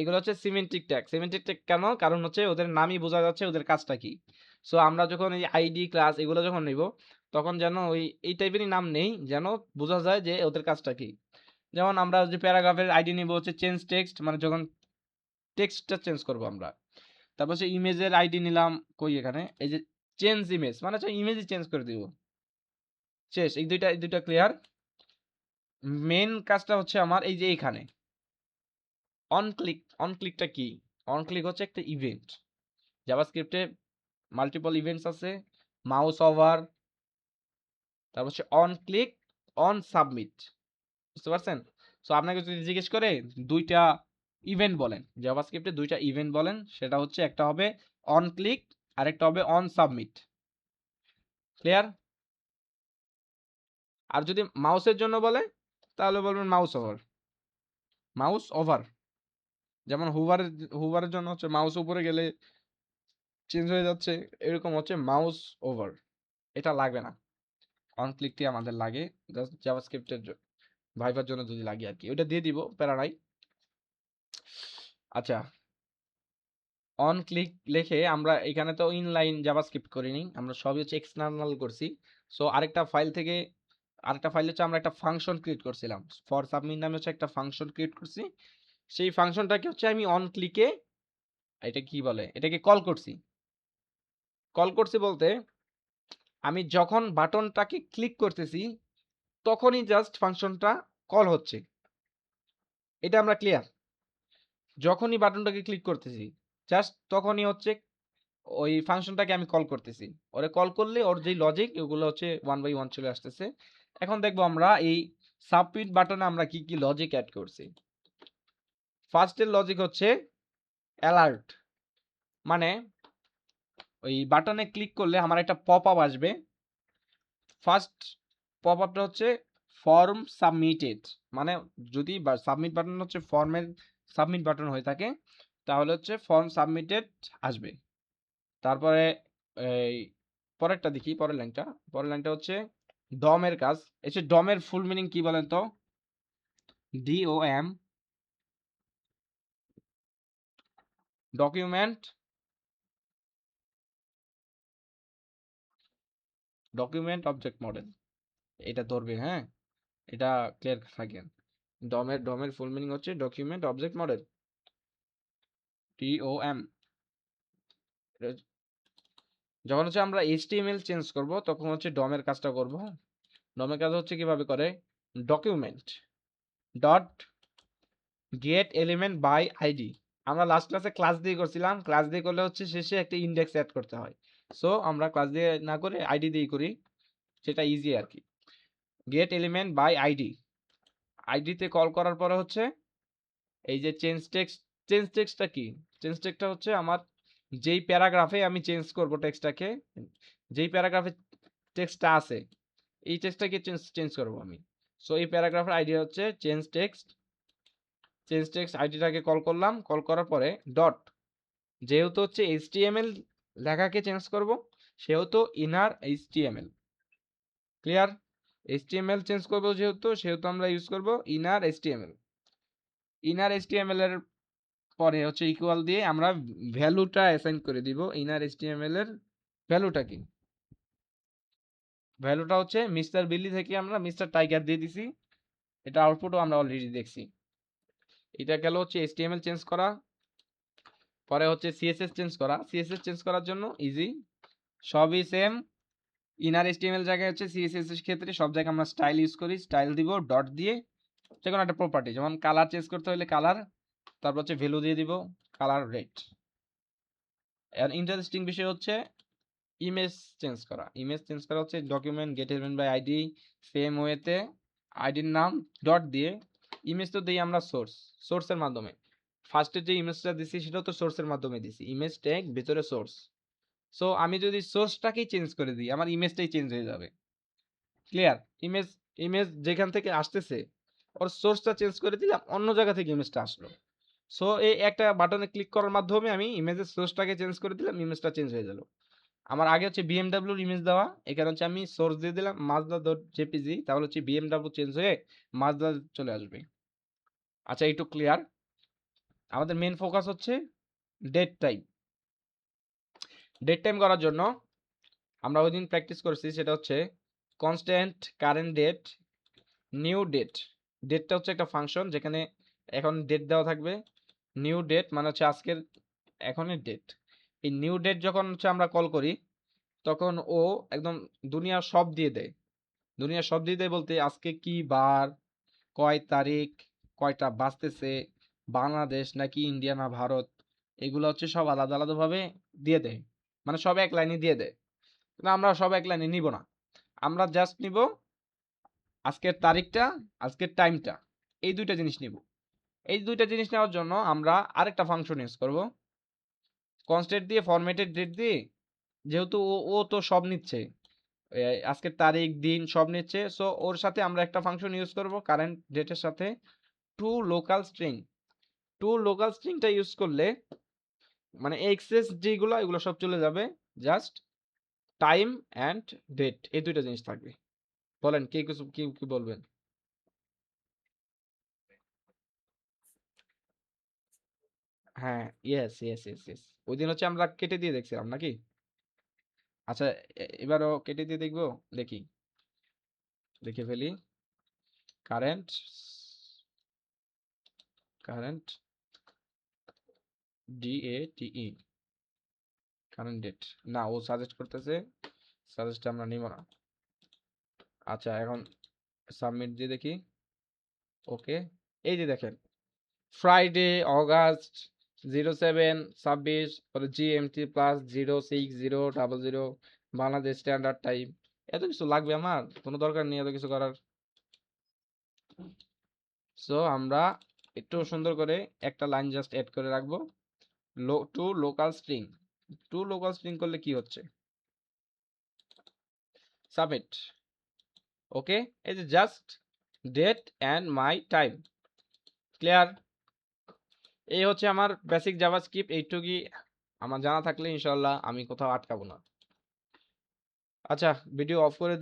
এগুলো হচ্ছে সিমেন্টিক ট্যাগ। সিমেন্টিক ট্যাগ কেন? কারণ হচ্ছে ওদের নামই বোঝা যাচ্ছে ওদের কাজটা কি। সো আমরা যখন এই আইডি, ক্লাস এগুলো যখন নিব, তখন যেন ওই এই টাইপেরই নাম নেই, যেন বোঝা যায় যে ওদের কাজটা কি। যেমন আমরা যে প্যারাগ্রাফের আইডি নিব হচ্ছে চেঞ্জ টেক্সট, মানে যখন টেক্সটটা চেঞ্জ করব আমরা। তারপর হচ্ছে ইমেজের আইডি নিলাম, কই এখানে, এই যে চেঞ্জ ইমেজ, মানে হচ্ছে ইমেজই চেঞ্জ করে দিব। শেষ, এই দুইটা ক্লিয়ার। মেন কাজটা হচ্ছে আমার এই যে এইখানে অন ক্লিক। অন ক্লিকটা কি? অন ক্লিক হচ্ছে একটা ইভেন্ট। জাভাস্ক্রিপ্টে মাল্টিপল ইভেন্টস আছে, মাউস ওভার, তারপর হচ্ছে অন ক্লিক, অন সাবমিট। বুঝতে পারছেন? সো আপনাকে যদি জিজ্ঞেস করে দুইটা ইভেন্ট বলেন, জাভাস্ক্রিপ্টে দুইটা ইভেন্ট বলেন, সেটা হচ্ছে একটা হবে অন ক্লিক আর একটা হবে অন সাবমিট। ক্লিয়ার? আর যদি মাউসের জন্য বলে তাহলে বলবেন মাউস ওভার। মাউস ওভার, যেমন হুভারের জন্য হচ্ছে মাউস উপরে গেলে চেঞ্জ হয়ে যাচ্ছে, এরকম হচ্ছে মাউস ওভার। এটা লাগবে না, অন ক্লিকটি আমাদের লাগে জাস্ট জাভাস্ক্রিপ্টের ভাইবার জন্য যদি লাগে আর কি, ওটা দিয়ে দিব, প্যারা নাই। আচ্ছা, অন ক্লিক লিখে আমরা এখানে তো ইনলাইন জাভাস্ক্রিপ্ট করিনি, আমরা সবই হচ্ছে এক্সটার্নাল করছি। সো আরেকটা ফাইল হচ্ছে আমরা একটা ফাংশন ক্রিয়েট করছিলাম, ফর সাবমিট নামে হচ্ছে একটা ফাংশন ক্রিয়েট করছি। সেই ফাংশনটাকে হচ্ছে আমি অন ক্লিকে, এটা কি বলে, এটাকে কল করছি। কল করছি বলতে আমি যখন বাটনটাকে ক্লিক করতেছি তখনই জাস্ট ফাংশনটা কল হচ্ছে। এটা আমরা ক্লিয়ার? যখনই বাটনটাকে ক্লিক করতেছি জাস্ট তখনই হচ্ছে ওই ফাংশনটাকে আমি কল করতেছি। ওরে কল করলে ওর যেই লজিক ওগুলো হচ্ছে ওয়ান বাই ওয়ান চলে আসতেছে। এখন দেখবো আমরা এই সাবমিট বাটনে আমরা কি কি লজিক অ্যাড করছি। ফার্স্টের লজিক হচ্ছে অ্যালার্ট, মানে ওই বাটনে ক্লিক করলে আমার একটা পপ আপ আসবে। ফার্স্ট পপ আপটা হচ্ছে ফর্ম সাবমিটেড, মানে যদি সাবমিট বাটন হচ্ছে ফর্মের সাবমিট বাটন হয়ে থাকে তাহলে হচ্ছে ফর্ম সাবমিটেড আসবে। তারপরে এই পরেরটা দেখি, পরের লাইনটা হচ্ছে ডমের কাজ। এই যে ডমের ফুল মিনিং কি বলেন তো? DOM, ডকুমেন্ট অবজেক্ট মডেল, এটা ধরবে, হ্যাঁ, এটা ক্লিয়ার থাকেন। ডমের ফুল মিনিং হচ্ছে ডকুমেন্ট অবজেক্ট মডেল, DOM। যখন হচ্ছে আমরা HTML চেঞ্জ করব তখন হচ্ছে ডমের কাজটা করব। ডমের কাজ হচ্ছে কিভাবে করে, document dot get element by ID. আমরা লাস্ট ক্লাসে ক্লাস দিয়ে করছিলাম, ক্লাস দিয়ে করলে হচ্ছে শেষে একটা ইন্ডেক্স অ্যাড করতে হয়। সো আমরা ক্লাস দিয়ে না করে আইডি দিয়ে করি, সেটা ইজি আর কি। গেট এলিমেন্ট বাই আইডি, আইডিতে কল করার পরে হচ্ছে এই যে চেঞ্জ টেক্সটটা কি? চেঞ্জ টেক্সটটা হচ্ছে আমার যেই প্যারাগ্রাফে আমি চেঞ্জ করব টেক্সটটাকে, যেই প্যারাগ্রাফে টেক্সটটা আছে এই টেক্সটটাকে চেঞ্জ করব আমি। সো এই প্যারাগ্রাফের আইডি হচ্ছে চেঞ্জ টেক্সট আইডিটাকে কল করলাম, কল করার পরে ডট, যেহেতু হচ্ছে HTML লেখাকে চেঞ্জ করব সেহেতু inner HTML, clear? HTML change করব সেহেতু আমরা ইউজ করব ইনার HTML। ইনার HTML এর পরে হচ্ছে ইকুয়াল দিয়ে আমরা ভ্যালুটা অ্যাসাইন করে দিব। ইনার HTML এর ভ্যালুটা কি? ভ্যালুটা হচ্ছে মিস্টার বিলি থেকে আমরা মিস্টার টাইগার দিয়ে দিছি, এটা আউটপুটও আমরা অলরেডি দেখছি। এটা গেল হচ্ছে HTML চেঞ্জ করা। পরে হচ্ছে CSS চেঞ্জ করা। CSS চেঞ্জ করার জন্য ইজি, সবই সেম। ইনার HTML জায়গায় হচ্ছে CSS এর ক্ষেত্রে সব জায়গায় আমরা স্টাইল ইউজ করি, স্টাইল দিব ডট দিয়ে, যে কোনো একটা প্রপার্টি, যেমন কালার চেঞ্জ করতে হলে কালার, তারপর হচ্ছে ভ্যালু দিয়ে দিব কালার রেড। আর ইন্টারেস্টিং বিষয় হচ্ছে ইমেজ চেঞ্জ করা। ইমেজ চেঞ্জ করা হচ্ছে document get element by ID, same ওয়েতে আইডির নাম ডট দিয়ে ইমেজ তো দিই আমরা সোর্সের মাধ্যমে। ফার্স্টে যে ইমেজটা দিছি সেটা তো সোর্সের মাধ্যমে দিছি, ইমেজ ট্যাগ ভিতরে সোর্স। সো আমি যদি সোর্সটাকেই চেঞ্জ করে দিই আমার ইমেজটাই চেঞ্জ হয়ে যাবে, ক্লিয়ার? ইমেজ ইমেজ যেখান থেকে আসতেছে ওর সোর্সটা চেঞ্জ করে দিলাম, অন্য জায়গা থেকে ইমেজটা আসলো। সো এই একটা বাটনে ক্লিক করার মাধ্যমে আমি ইমেজের সোর্সটাকে চেঞ্জ করে দিলাম, ইমেজটা চেঞ্জ হয়ে গেল। আমার আগে হচ্ছে বিএমডাব্লিউর ইমেজ দেওয়া, এখানে হচ্ছে আমি সোর্স দিয়ে দিলাম মাজদা ডট জেপিজি, তাহলে হচ্ছে বিএমডাব্লিউ চেঞ্জ হয়ে মাজদা চলে আসবে। আচ্ছা, একটু ক্লিয়ার? আমাদের মেন ফোকাস হচ্ছে ডেট টাইম। ডেট টাইম করার জন্য আমরা ওই দিন প্র্যাকটিস করছি, সেটা হচ্ছে constant current date new date. ডেটটা হচ্ছে একটা ফাংশন যেখানে এখন ডেট দেওয়া থাকবে। নিউ ডেট মানে হচ্ছে আজকের এখনের ডেট। এই নিউ ডেট যখন হচ্ছে আমরা কল করি তখন ও একদম দুনিয়ার সব দিয়ে দেয়। দুনিয়ার সব দিয়ে দেয় বলতে আজকে কি বার, কয় তারিখ, কয়টা বাজতেছে, বাংলাদেশ নাকি ইন্ডিয়া না ভারত, এগুলো হচ্ছে সব আলাদা আলাদা ভাবে দিয়ে দেয়, মানে সব এক লাইনে দিয়ে দেয়। কিন্তু আমরা সব এক লাইনে নিব না, আমরা জাস্ট নিব আজকের তারিখটা, আজকের টাইমটা, এই দুইটা জিনিস নিব। এই দুইটা জিনিস নেওয়ার জন্য আমরা আরেকটা ফাংশন ইউজ করব, কনস্ট্যান্ট দিয়ে ফরম্যাটেড ডেট দিয়ে, যেহেতু ও তো সব নিচ্ছে, আজকের তারিখ দিন সব নিচ্ছে, সো ওর সাথে আমরা একটা ফাংশন ইউজ করব কারেন্ট ডেটের সাথে to local string. To local স্ট্রিংটা ইউজ করলে মানে এক্সেস যেগুলো এগুলো সব চলে যাবে, জাস্ট টাইম অ্যান্ড ডেট এই দুইটা জিনিস থাকবে। বলেন কে কিছু কি কি বলবেন? হ্যাঁ, ইয়েস ইয়েস ইয়েস ইয়েস, ওই দিন হচ্ছে আমরা কেটে দিয়ে দেখছিলাম নাকি? আচ্ছা, এবারও কেটে দিয়ে দেখবো, দেখি, দেখে ফেলি। Current current DATE, current date, না ও সাজেস্ট করতেছে, সাজেস্ট আমরা নিব না। আচ্ছা, এখন সাবমিট দিয়ে দেখি। ওকে, এই যে দেখেন Friday August 07/26 GMT +06:00 Bangladesh standard time. এত কিছু লাগবে আমার? কোনো দরকার নেই এত কিছু করার। সো আমরা একটু সুন্দর করে একটা লাইন জাস্ট অ্যাড করে রাখবো, to local string. To local string করলে কি হচ্ছে? সাবমিট। ওকে, এই যে just date and my time. Clear? এই হচ্ছে আমার বেসিক জাভাস্ক্রিপ্ট। এইটুকুই আমার জানা থাকলে ইনশাল্লাহ আমি কোথাও আটকাবো না। আচ্ছা, ভিডিও অফ করে